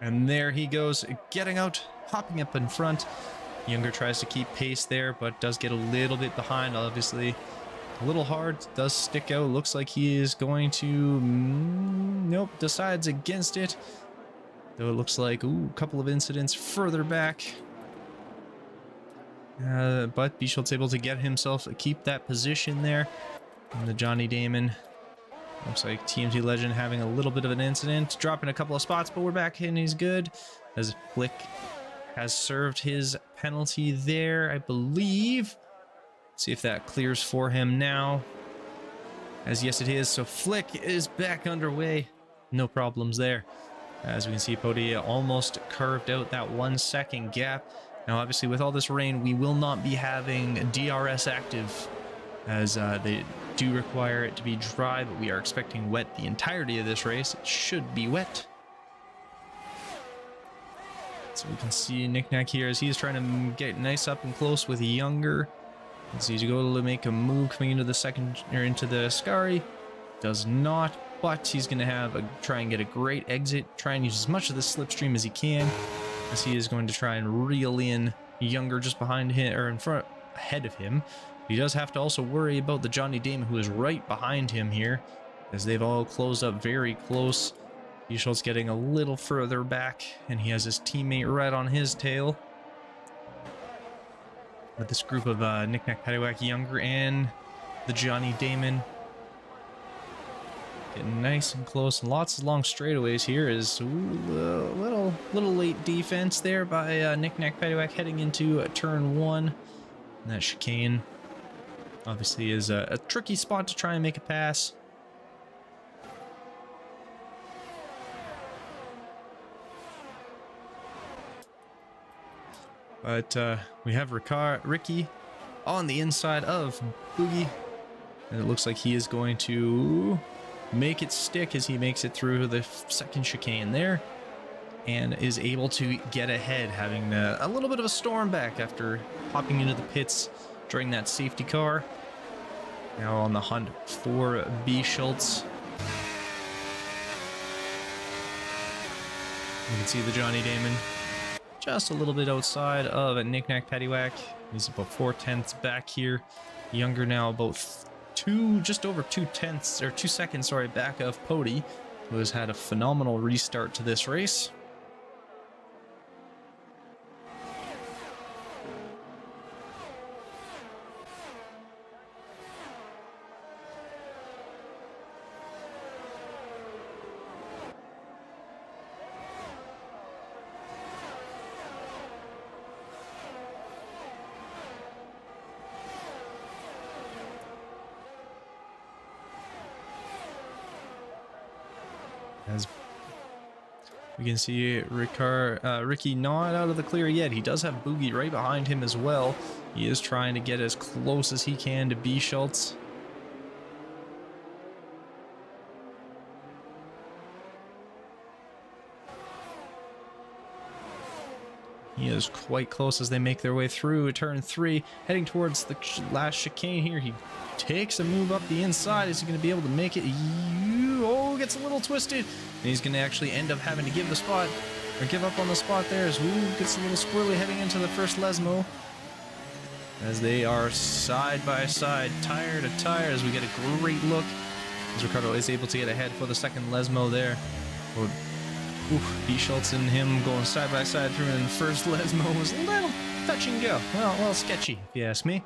And there he goes, getting out, hopping up in front. Younger tries to keep pace there, but does get a little bit behind, obviously. A little hard, does stick out. Looks like he is going to... nope, decides against it. Though it looks like, ooh, a couple of incidents further back. But Bischolt's able to get himself, keep that position there. And the Johnny Damon, looks like TMT Legend having a little bit of an incident, dropping a couple of spots, but we're back and he's good. As Flick has served his penalty there, I believe. See if that clears for him now. As yes it is, so Flick is back underway. No problems there. As we can see, Pody almost carved out that 1 second gap. Now obviously with all this rain, we will not be having DRS active, as they do require it to be dry, but we are expecting wet the entirety of this race. It should be wet. So we can see Knick-Knack here as he's trying to get nice up and close with Younger. As he's going to make a move coming into the second, or into the Scari. Does not, but he's going to try and get a great exit, try and use as much of the slipstream as he can, as he is going to try and reel in Younger just behind him, or in front, ahead of him. He does have to also worry about the Johnny Damon, who is right behind him here, as they've all closed up very close. Bischolt's getting a little further back, and he has his teammate right on his tail. But this group of Knick-Knack, Paddywhack, Younger, and the Johnny Damon getting nice and close, and lots of long straightaways here. Is a little late defense there by Knick-Knack, Paddywhack heading into turn 1. And that chicane obviously is a tricky spot to try and make a pass. But we have Ricky on the inside of Boogie, and it looks like he is going to make it stick as he makes it through the second chicane there, and is able to get ahead, having a little bit of a storm back after hopping into the pits during that safety car. Now on the hunt for Bischoltz. You can see the Johnny Damon just a little bit outside of a Knick-Knack, Paddywhack. He's about 4/10 back here. Younger now about just over 2/10, or 2 seconds, sorry, back of Pody, who has had a phenomenal restart to this race. As we can see, Ricky not out of the clear yet. He does have Boogie right behind him as well. He is trying to get as close as he can to Bischoltz. He is quite close as they make their way through turn 3, heading towards the last chicane here. He takes a move up the inside. Is he going to be able to make it? Oh, gets a little twisted. And he's going to actually end up having to give up on the spot there, as gets a little squirrely heading into the first Lesmo. As they are side by side, tire to tire, as we get a great look as Ricardo is able to get ahead for the second Lesmo there. Bischoltz and him going side by side through, and the first Lesmo was a little touch and go. Well, sketchy, if you ask me.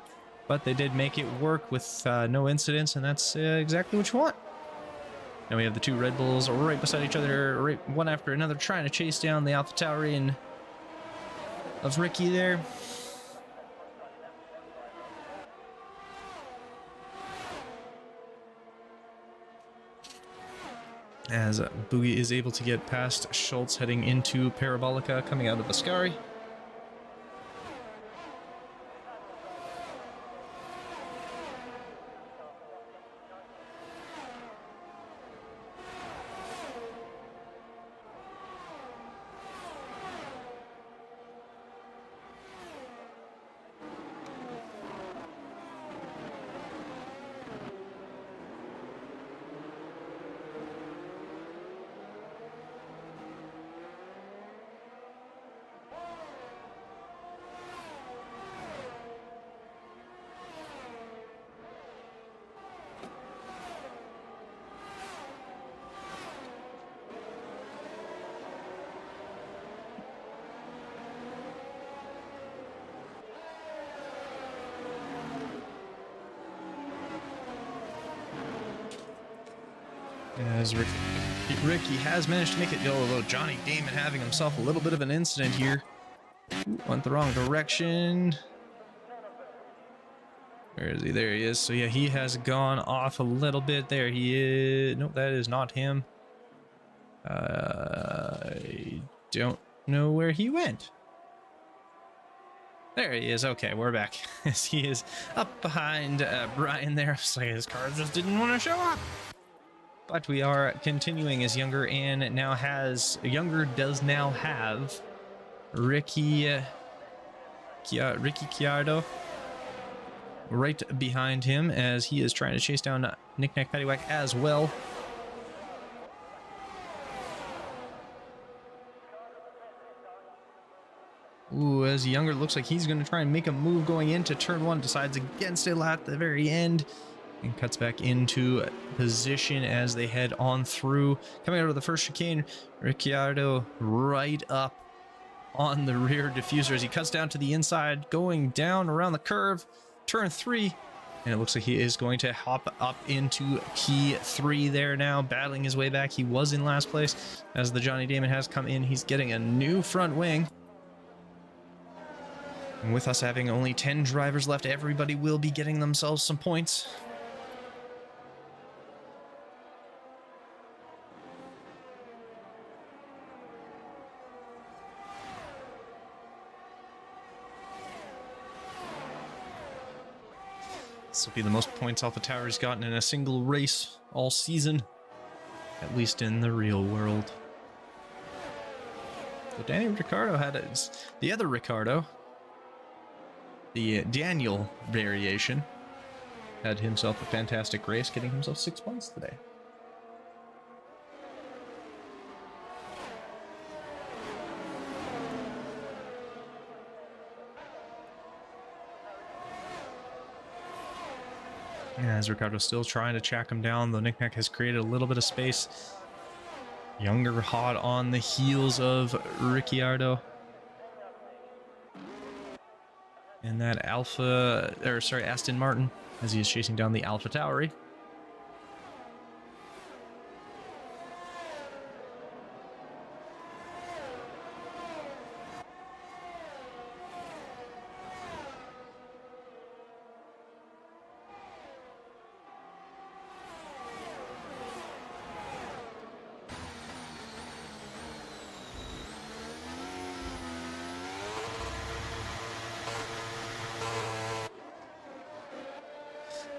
But they did make it work with no incidents, and that's exactly what you want. Now we have the two Red Bulls right beside each other, right one after another, trying to chase down the AlphaTaurian of Ricky there. as Boogie is able to get past Schultz heading into Parabolica coming out of Ascari. As Ricky has managed to make it, although Johnny Damon having himself a little bit of an incident here. Ooh, went the wrong direction. Where is he? There he is. So yeah, he has gone off a little bit. There he is. Nope, that is not him. I don't know where he went. There he is. Okay, we're back. As he is up behind Brian there. It's like his car just didn't want to show up. But we are continuing as Younger does now have Ricky Chiardo right behind him as he is trying to chase down Nick Nack Paddywhack as well. Ooh, as Younger looks like he's going to try and make a move going into turn one, decides against it at the very end. And cuts back into position as they head on through. Coming out of the first chicane, Ricciardo right up on the rear diffuser as he cuts down to the inside, going down around the curve, turn 3. And it looks like he is going to hop up into P3 there now, battling his way back. He was in last place as the Johnny Damon has come in. He's getting a new front wing. And with us having only 10 drivers left, everybody will be getting themselves some points. This will be the most points Alpha Tauri's gotten in a single race all season, at least in the real world. So Danny Ricciardo had the other Ricciardo, the Daniel variation, had himself a fantastic race, getting himself 6 points today. As Ricciardo's still trying to track him down, though Nick Nack has created a little bit of space. Younger hot on the heels of Ricciardo. And that Aston Martin, as he is chasing down the Alpha Tauri.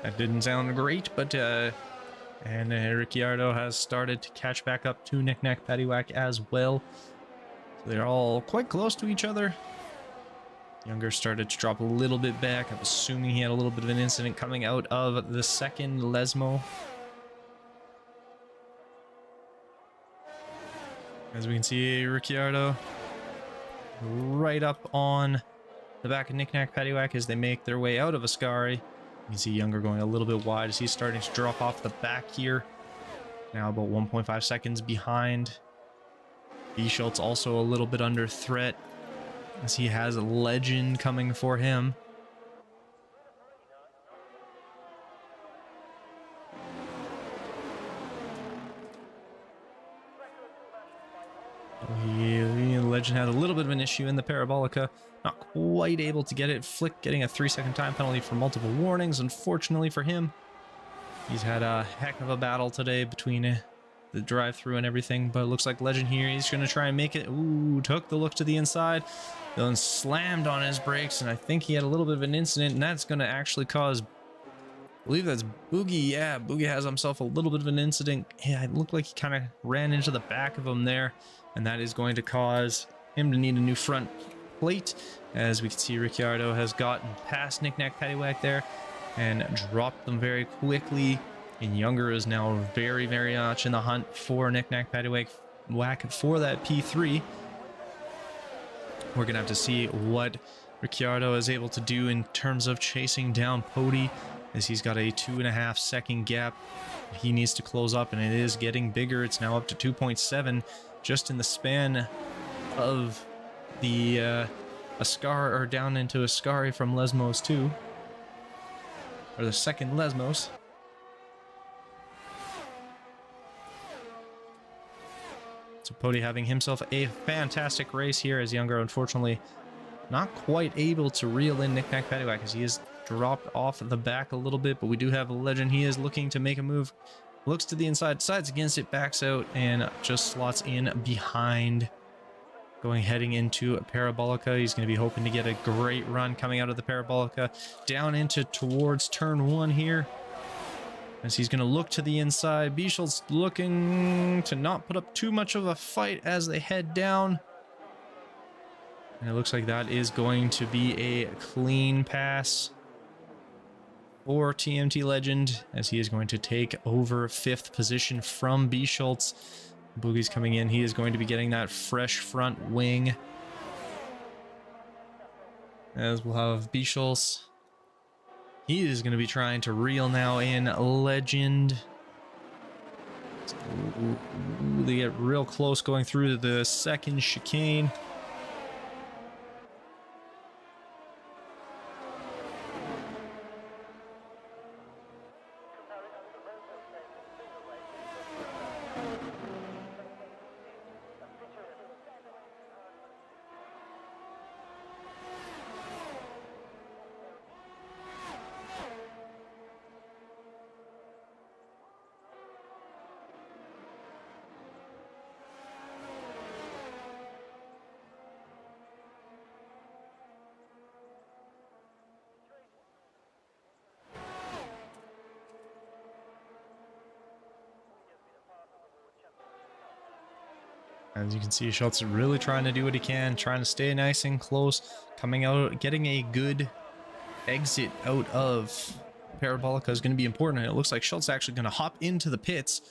That didn't sound great, but Ricciardo has started to catch back up to Nick Nack Paddywhack as well. So they're all quite close to each other. Younger started to drop a little bit back. I'm assuming he had a little bit of an incident coming out of the second Lesmo. As we can see, Ricciardo right up on the back of Nick Nack Paddywhack as they make their way out of Ascari. You can see Younger going a little bit wide as he's starting to drop off the back here. Now about 1.5 seconds behind. B. Schultz also a little bit under threat as he has a Legend coming for him. Legend had a little bit of an issue in the Parabolica, not quite able to get it. Flick getting a 3-second time penalty for multiple warnings, unfortunately for him. He's had a heck of a battle today between the drive-through and everything, but it looks like Legend here, he's going to try and make it. Ooh, took the look to the inside, then slammed on his brakes, and I think he had a little bit of an incident, and that's going to actually cause, I believe that's Boogie. Yeah, Boogie has himself a little bit of an incident. Yeah, it looked like he kind of ran into the back of him there, and that is going to cause him to need a new front plate. As we can see, Ricciardo has gotten past Knick Knack Paddywhack there and dropped them very quickly. And Younger is now very, very much in the hunt for Knick Knack Paddywhack for that P3. We're going to have to see what Ricciardo is able to do in terms of chasing down Pody, as he's got a 2.5 second gap he needs to close up, and it is getting bigger. It's now up to 2.7 just in the span of the Ascar, or down into Ascari from Lesmos 2, or the second Lesmos. So Pody having himself a fantastic race here, as Younger unfortunately not quite able to reel in Knick Knack Paddywhack, as he is dropped off the back a little bit, but we do have a Legend. He is looking to make a move, looks to the inside, decides against it, backs out, and just slots in behind, heading into Parabolica. He's going to be hoping to get a great run coming out of the Parabolica down into towards turn 1 here, as he's going to look to the inside. Bichel's looking to not put up too much of a fight as they head down. And it looks like that is going to be a clean pass for TMT Legend, as he is going to take over 5th position from B. Schultz. Boogie's coming in. He is going to be getting that fresh front wing, as we'll have B. Schultz. He is going to be trying to reel now in Legend. Ooh, they get real close going through the second chicane. As you can see, Schultz really trying to do what he can, trying to stay nice and close, coming out, getting a good exit out of Parabolica is going to be important. And it looks like Schultz actually going to hop into the pits,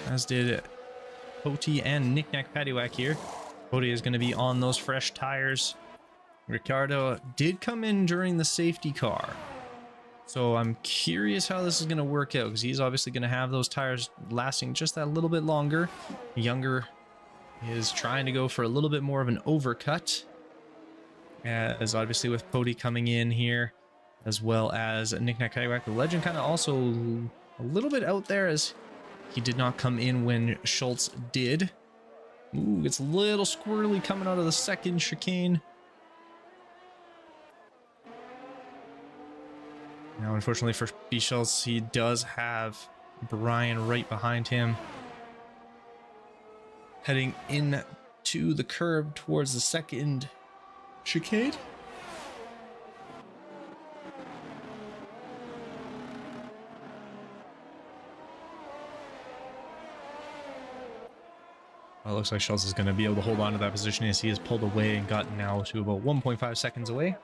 as did Poti and Knick Knack Paddywhack here. Poti is going to be on those fresh tires. Ricciardo did come in during the safety car, so I'm curious how this is going to work out, because he's obviously going to have those tires lasting just that little bit longer. Younger is trying to go for a little bit more of an overcut, as obviously with Pody coming in here, as well as Knick Knack Paddywhack. The Legend kind of also a little bit out there, as he did not come in when Schultz did. Ooh, it's a little squirrely coming out of the second chicane. Now, unfortunately for B. Schultz, he does have Brian right behind him, heading in to the curb towards the second chicane. Well, it looks like Schultz is going to be able to hold on to that position, as he has pulled away and gotten now to about 1.5 seconds away.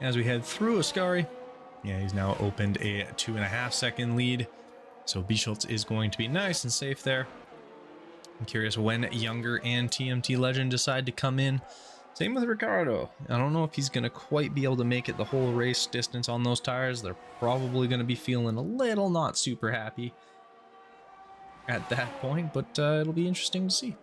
As we head through Ascari, yeah, he's now opened a 2.5 second lead. So B. Schultz is going to be nice and safe there. I'm curious when Younger and TMT Legend decide to come in. Same with Ricciardo. I don't know if he's going to quite be able to make it the whole race distance on those tires. They're probably going to be feeling a little not super happy at that point, but it'll be interesting to see.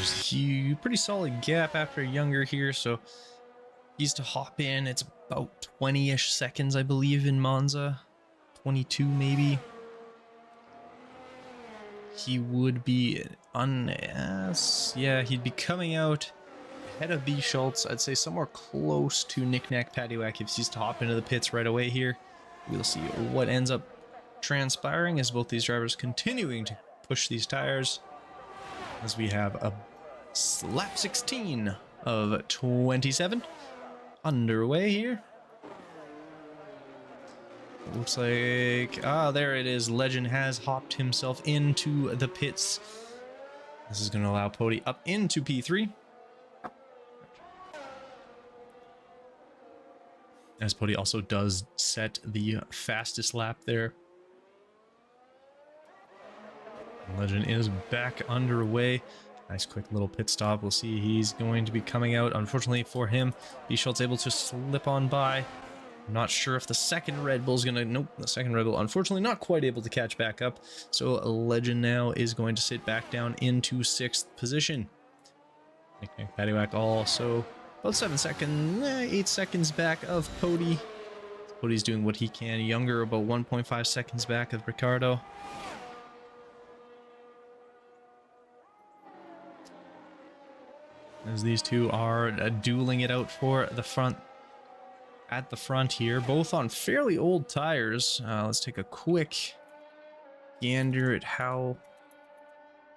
There's a pretty solid gap after Younger here, so he's to hop in. It's about 20-ish seconds, I believe, in Monza. 22 maybe. He would be yeah, he'd be coming out ahead of B Schultz. I'd say somewhere close to Knick Knack Paddywhack if he's to hop into the pits right away here. We'll see what ends up transpiring as both these drivers continuing to push these tires, as we have a lap 16 of 27 underway here. Looks like, there it is. Legend has hopped himself into the pits. This is going to allow Pody up into P3. As Pody also does set the fastest lap there. Legend is back underway. Nice quick little pit stop. We'll see he's going to be coming out. Unfortunately for him, B Schultz able to slip on by. I'm not sure if the second Red Bull's gonna... Nope, the second Red Bull unfortunately not quite able to catch back up. So Legend now is going to sit back down into 6th position. Knick Knack Paddywhack also about 8 seconds back of Pody. Pody's doing what he can. Younger about 1.5 seconds back of Ricardo. As these two are dueling it out for the front, at the front here, both on fairly old tires. Let's take a quick gander at how...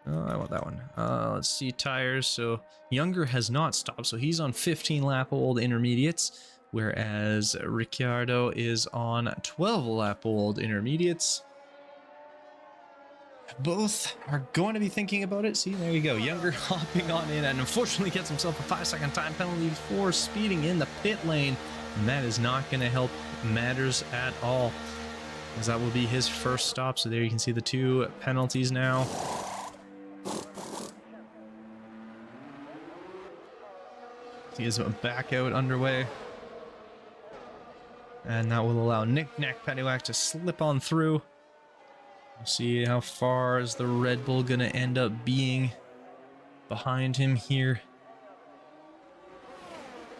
Oh, I want that one. Let's see tires. So Younger has not stopped, so he's on 15 lap old intermediates, whereas Ricciardo is on 12 lap old intermediates. Both are going to be thinking about it. See, there you go. Younger hopping on in and unfortunately gets himself a 5-second time penalty for speeding in the pit lane. And that is not going to help matters at all, as that will be his first stop. So there you can see the 2 penalties now. He is back out underway. And that will allow Knick Knack Paddywhack to slip on through. We'll see how far is the Red Bull going to end up being behind him here.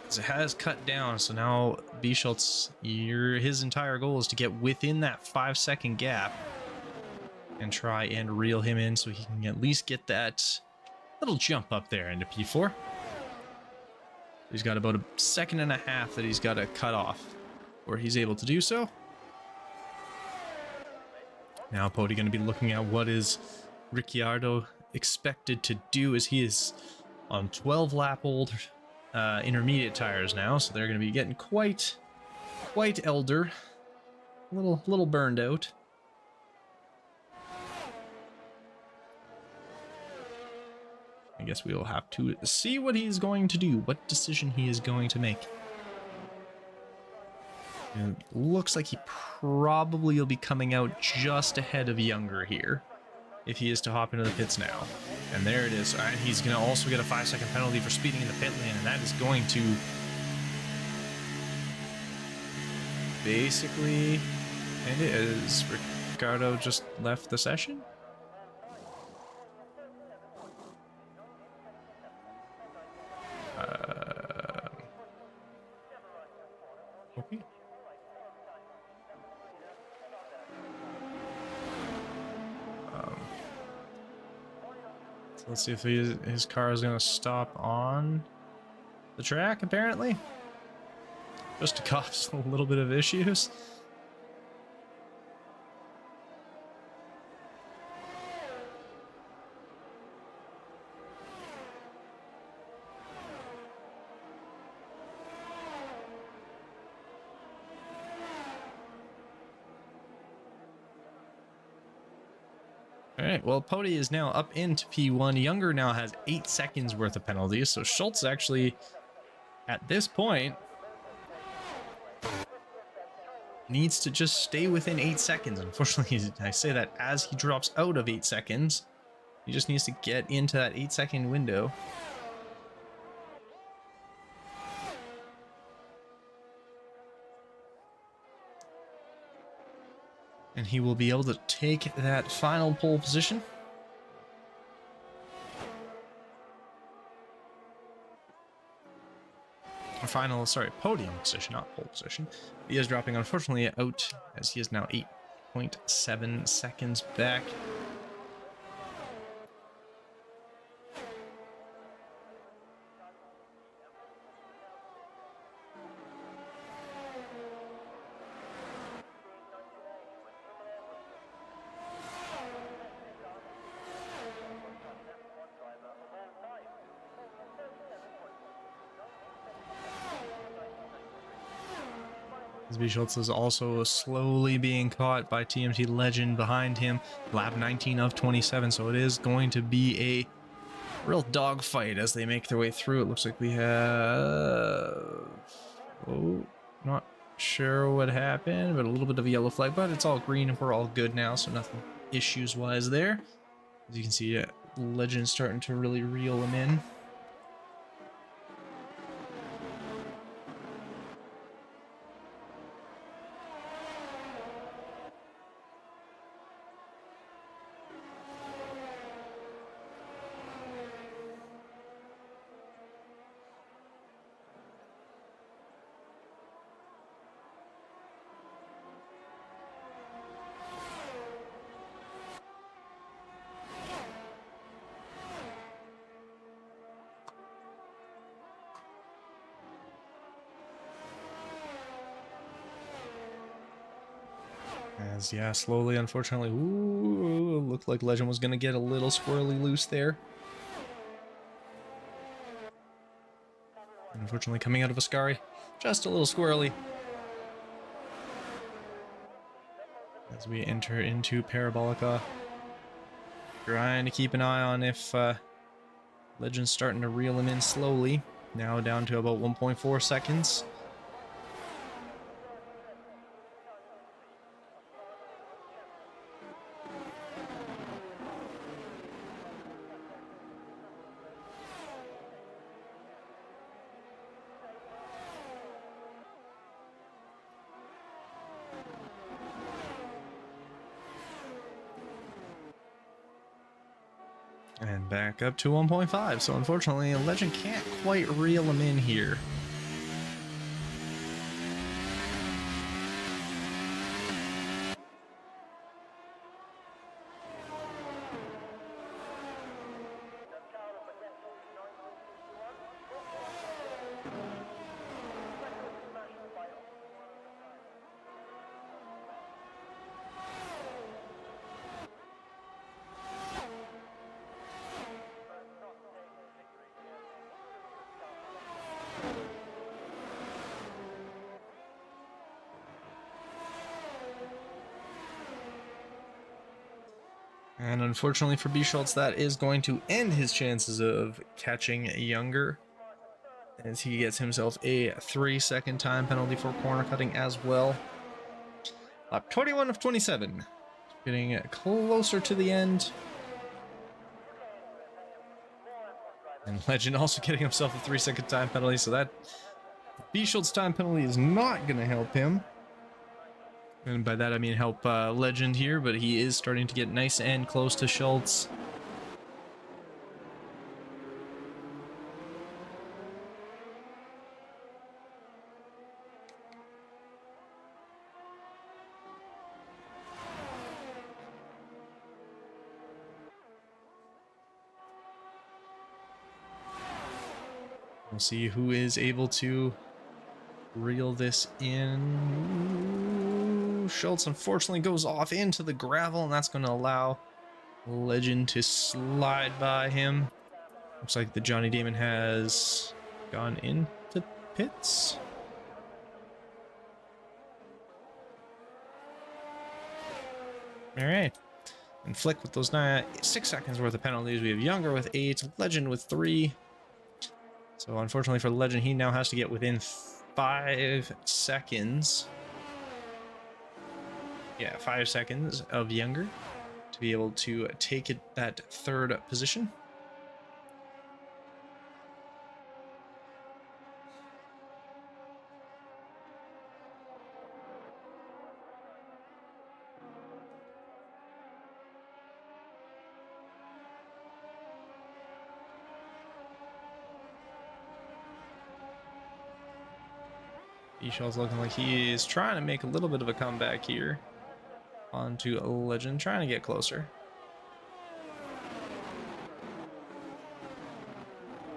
It has cut down, so now B Schultz, his entire goal is to get within that 5-second gap and try and reel him in so he can at least get that little jump up there into P4. He's got about 1.5 seconds that he's got to cut off where he's able to do so. Now Pody going to be looking at what is Ricciardo expected to do, as he is on 12 lap old intermediate tires now, so they're going to be getting quite elder, a little burned out. I guess we will have to see what he's going to do, what decision he is going to make. It looks like he probably will be coming out just ahead of Younger here, if he is to hop into the pits now. And there it is. And he's going to also get a 5-second penalty for speeding in the pit lane, and that is going to basically end it, as Ricardo just left the session. Okay. So let's see if his car is going to stop on the track, apparently. Just to cause a little bit of issues. Alright, well, Pody is now up into P1. Younger now has 8 seconds worth of penalties, so Schultz actually, at this point, needs to just stay within 8 seconds. Unfortunately, I say that as he drops out of 8 seconds. He just needs to get into that 8-second window. And he will be able to take that final pole position. Final, sorry, podium position, not pole position. He is dropping, unfortunately, out as he is now 8.7 seconds back. B. Schultz is also slowly being caught by TMT Legend behind him. Lap 19 of 27, so it is going to be a real dogfight as they make their way through. It looks like we have... Oh, not sure what happened, but a little bit of a yellow flag, but it's all green and we're all good now, so nothing issues-wise there. As you can see, Legend starting to really reel him in. As, yeah, slowly, unfortunately, ooh, looked like Legend was going to get a little squirrely loose there. Unfortunately, coming out of Ascari, just a little squirrely. As we enter into Parabolica, trying to keep an eye on if Legend's starting to reel him in slowly. Now down to about 1.4 seconds. And back up to 1.5. So unfortunately, Legend can't quite reel him in here. And unfortunately for B. Schultz, that is going to end his chances of catching Younger, as he gets himself a 3-second time penalty for corner cutting as well. Lap 21 of 27. Getting closer to the end. And Legend also getting himself a 3-second time penalty, so that B. Schultz time penalty is not going to help him. And by that I mean help Legend here, but he is starting to get nice and close to Schultz. We'll see who is able to reel this in. Ooh, Schultz unfortunately goes off into the gravel, and that's going to allow Legend to slide by him. Looks like the Johnny Damon has gone into pits. All right. And Flick with those 6 seconds worth of penalties. We have Younger with 8, Legend with 3. So unfortunately for Legend, he now has to get within 5 seconds. Yeah, 5 seconds of Younger to be able to take it that 3rd position. Bishaw's looking like he is trying to make a little bit of a comeback here. Onto a Legend, trying to get closer.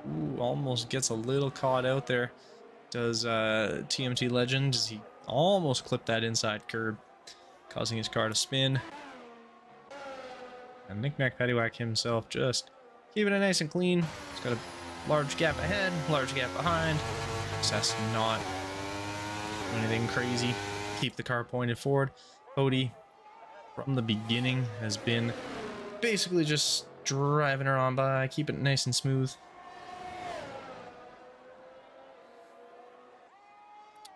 Ooh, almost gets a little caught out there. Does TMT Legend. Does he almost clip that inside curb, causing his car to spin. And Knick-Knack Paddywhack himself just keeping it nice and clean. He's got a large gap ahead, large gap behind. Just has to not do anything crazy. Keep the car pointed forward. Cody, from the beginning, has been basically just driving her on by, keep it nice and smooth.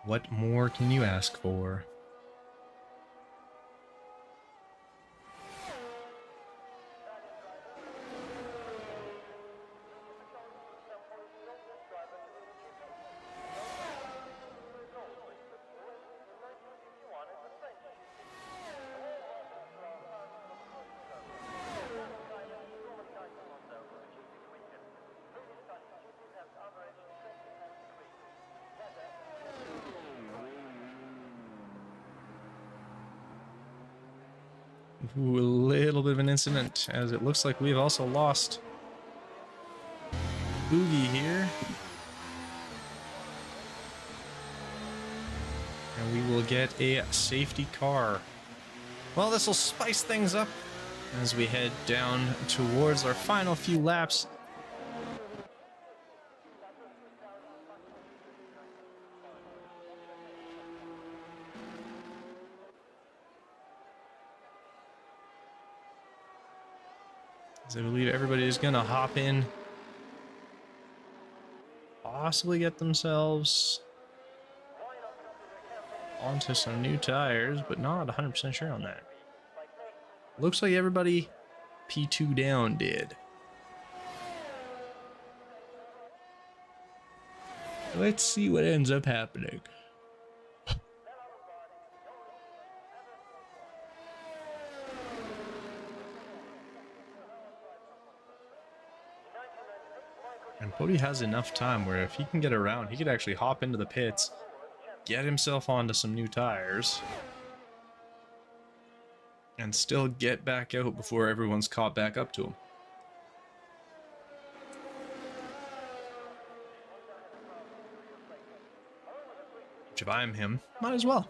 What more can you ask for? Ooh, a little bit of an incident, as it looks like we've also lost Boogie here. And we will get a safety car. Well, this will spice things up as we head down towards our final few laps. I believe everybody is going to hop in, possibly get themselves onto some new tires, but not 100% sure on that. Looks like everybody P2 down did. Let's see what ends up happening. And Cody has enough time where if he can get around, he could actually hop into the pits, get himself onto some new tires, and still get back out before everyone's caught back up to him. Which if I'm him, might as well.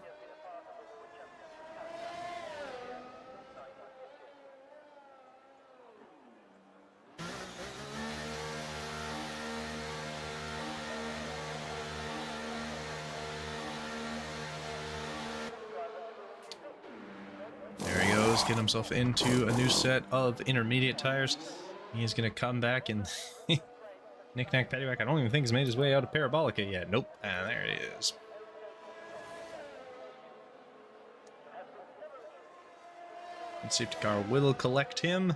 Get himself into a new set of intermediate tires. He's gonna come back and Knick-Knack Paddywhack, I don't even think he's made his way out of Parabolica yet. Nope. Ah, there it is. And safety car will collect him.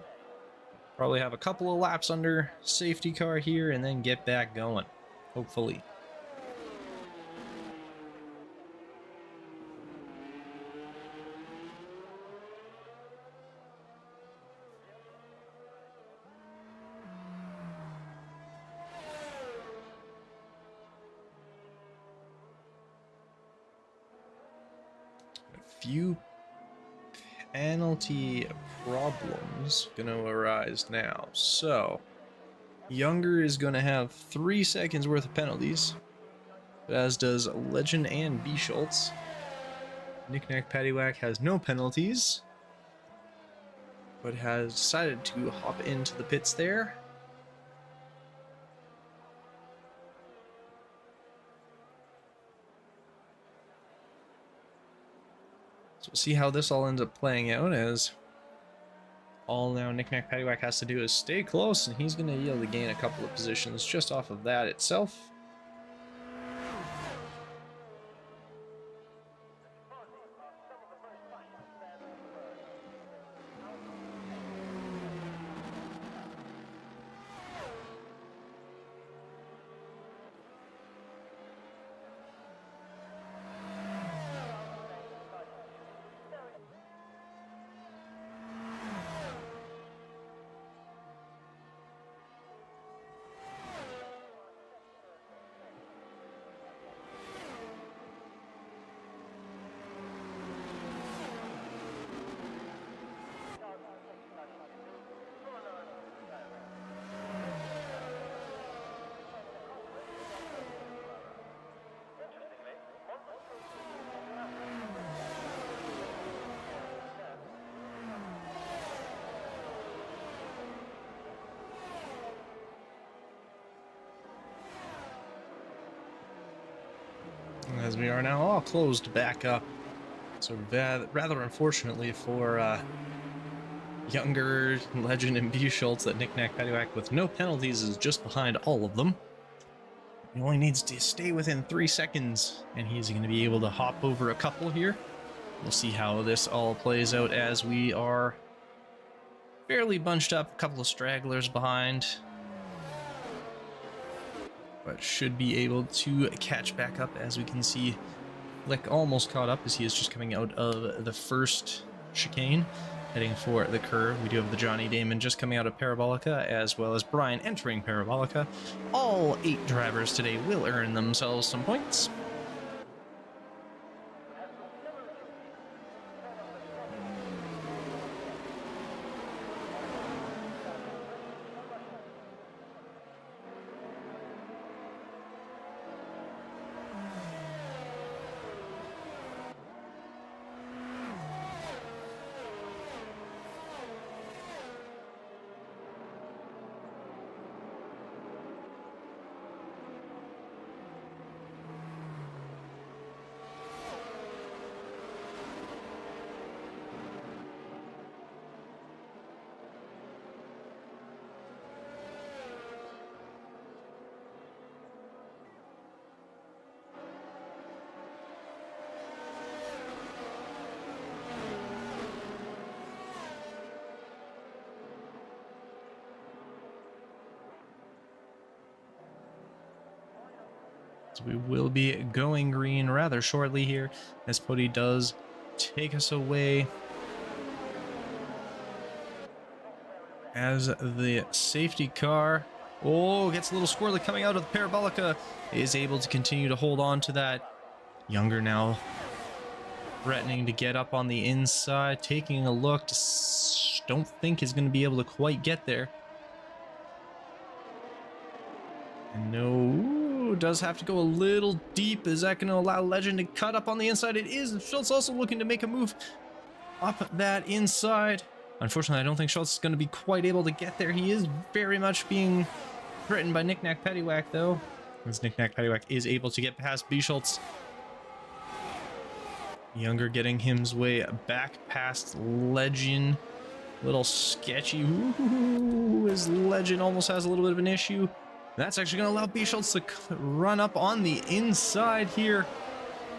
Probably have a couple of laps under safety car here and then get back going. Hopefully. Few penalty problems gonna arise now. So Younger is gonna have 3 seconds worth of penalties, as does Legend and B Schultz. Knick-Knack Paddywhack has no penalties, but has decided to hop into the pits there. So we'll see how this all ends up playing out, as all now Knick-Knack Paddywhack has to do is stay close, and he's going to be able to gain a couple of positions just off of that itself. as we are now all closed back up. So rather unfortunately for Younger, Legend, and B Schultz, that Nick Nack Paddywhack with no penalties is just behind all of them. He only needs to stay within 3 seconds, and he's going to be able to hop over a couple here. We'll see how this all plays out as we are fairly bunched up, a couple of stragglers behind, but should be able to catch back up. As we can see, Flick almost caught up as he is just coming out of the first chicane, heading for the curve. We do have the Johnny Damon just coming out of Parabolica, as well as Brian entering Parabolica. All 8 drivers today will earn themselves some points. So we will be going green rather shortly here, as Pody does take us away. As the safety car, gets a little squirrely coming out of the Parabolica, is able to continue to hold on to that. Younger now threatening to get up on the inside, taking a look, don't think he's going to be able to quite get there. And no, does have to go a little deep. Is that going to allow Legend to cut up on the inside? It is. Schultz also looking to make a move up that inside. Unfortunately, I don't think Schultz is going to be quite able to get there. He is very much being threatened by Nick Nack Paddywhack, though, as Nick Nack Paddywhack is able to get past B Schultz. Younger getting his way back past Legend. Little sketchy. Ooh, his Legend almost has a little bit of an issue. That's actually going to allow B Schultz to run up on the inside here.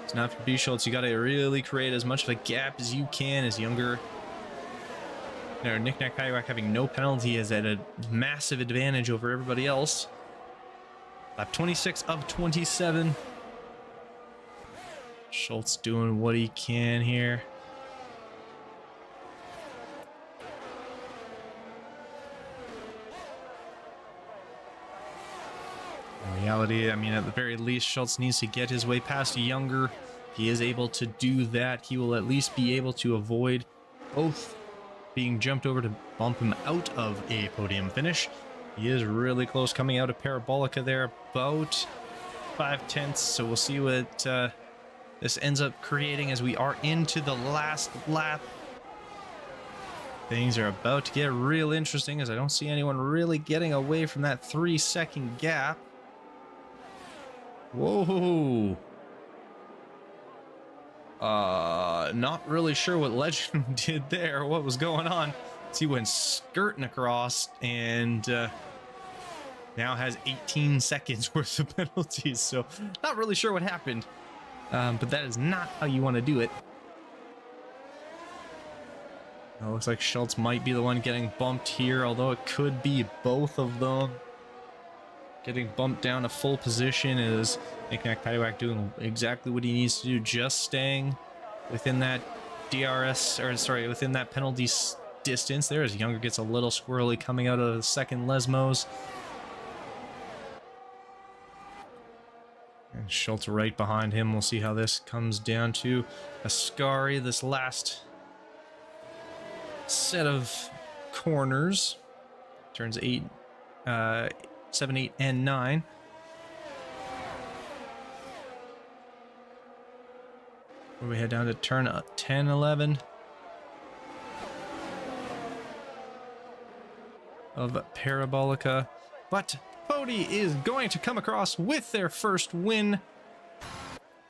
So now for B Schultz, you got to really create as much of a gap as you can, as Younger. Now, Nick Nack Paddywhack having no penalty is at a massive advantage over everybody else. Lap 26 of 27. Schultz doing what he can here. In reality, I mean, at the very least, Schultz needs to get his way past Younger. If he is able to do that, he will at least be able to avoid both being jumped over to bump him out of a podium finish. He is really close coming out of Parabolica there, about 5/10. So we'll see what this ends up creating as we are into the last lap. Things are about to get real interesting, as I don't see anyone really getting away from that 3-second gap. Whoa. Not really sure what Legend did there, what was going on. He went skirting across and now has 18 seconds worth of penalties, so not really sure what happened. But that is not how you want to do it. It looks like Schultz might be the one getting bumped here, although it could be both of them. Getting bumped down to full position is Nick Nack Paddywhack doing exactly what he needs to do, just staying within that within that penalty distance. There, as Younger gets a little squirrely coming out of the second Lesmos. And Schultz right behind him. We'll see how this comes down to Ascari, this last set of corners. Turns 7, 8, and 9. Where we head down to turn 10, 11 of Parabolica. But Pody is going to come across with their first win.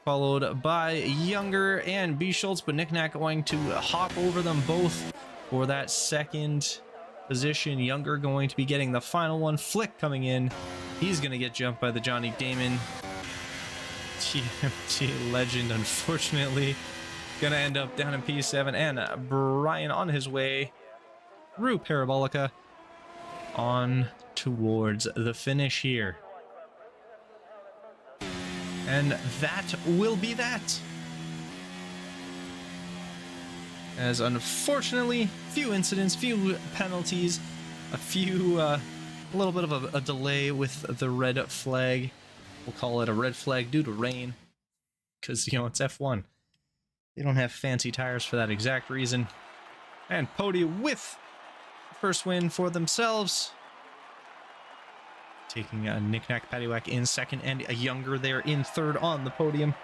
followed by Younger and B. Schultz, but Knick-Knack going to hop over them both for that second position. Younger going to be getting the final one. Flick coming in. He's going to get jumped by the Johnny Damon. TMT legend, unfortunately, going to end up down in P7. And Brian on his way through Parabolica on towards the finish here. And that will be that. As unfortunately, few incidents, few penalties, a little bit of a delay with the red flag. We'll call it a red flag due to rain, because, you know, it's F1. They don't have fancy tires for that exact reason. And Pody with the first win for themselves. Taking a Knick-Knack Paddywhack in second, and a Younger there in third on the podium.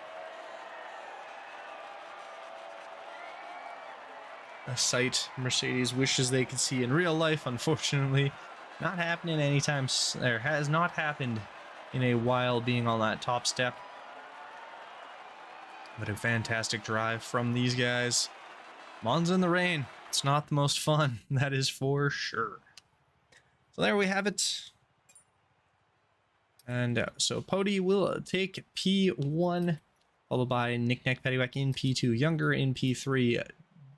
A sight Mercedes wishes they could see in real life. Unfortunately, not happening anytime. There has not happened in a while, being on that top step. But a fantastic drive from these guys. Monza in the rain. It's not the most fun, that is for sure. So there we have it. And so Pody will take P1, followed by Knick-Knack Paddywhack in P2, Younger in P3,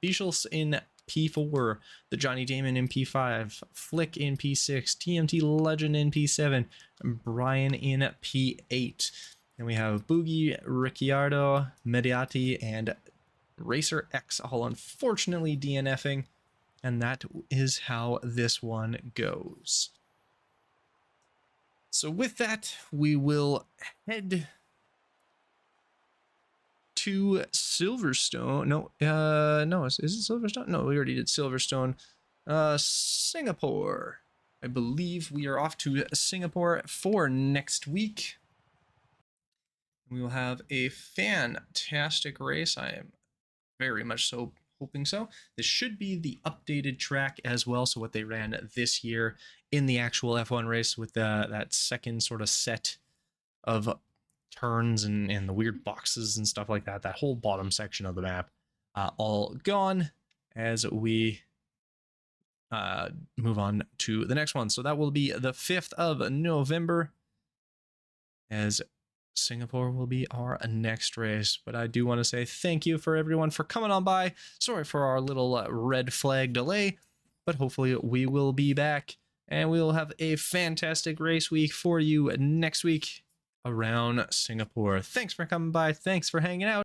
Bischels in P4, the Johnny Damon in P5, Flick in P6, TMT Legend in P7, and Brian in P8. And we have Boogie, Ricciardo, Mediati, and Racer X all unfortunately DNFing. And that is how this one goes. So with that, we will head to Silverstone. No, is it Silverstone? No, we already did Silverstone. Singapore. I believe we are off to Singapore for next week. We will have a fantastic race. I am very much so hoping so. This should be the updated track as well, so what they ran this year in the actual F1 race, with that second sort of set of turns and the weird boxes and stuff like that. That whole bottom section of the map all gone as we move on to the next one. So that will be the 5th of November, as Singapore will be our next race. But I do want to say thank you for everyone for coming on by. Sorry for our little red flag delay, but hopefully we will be back and we will have a fantastic race week for you next week around Singapore. Thanks for coming by. Thanks for hanging out.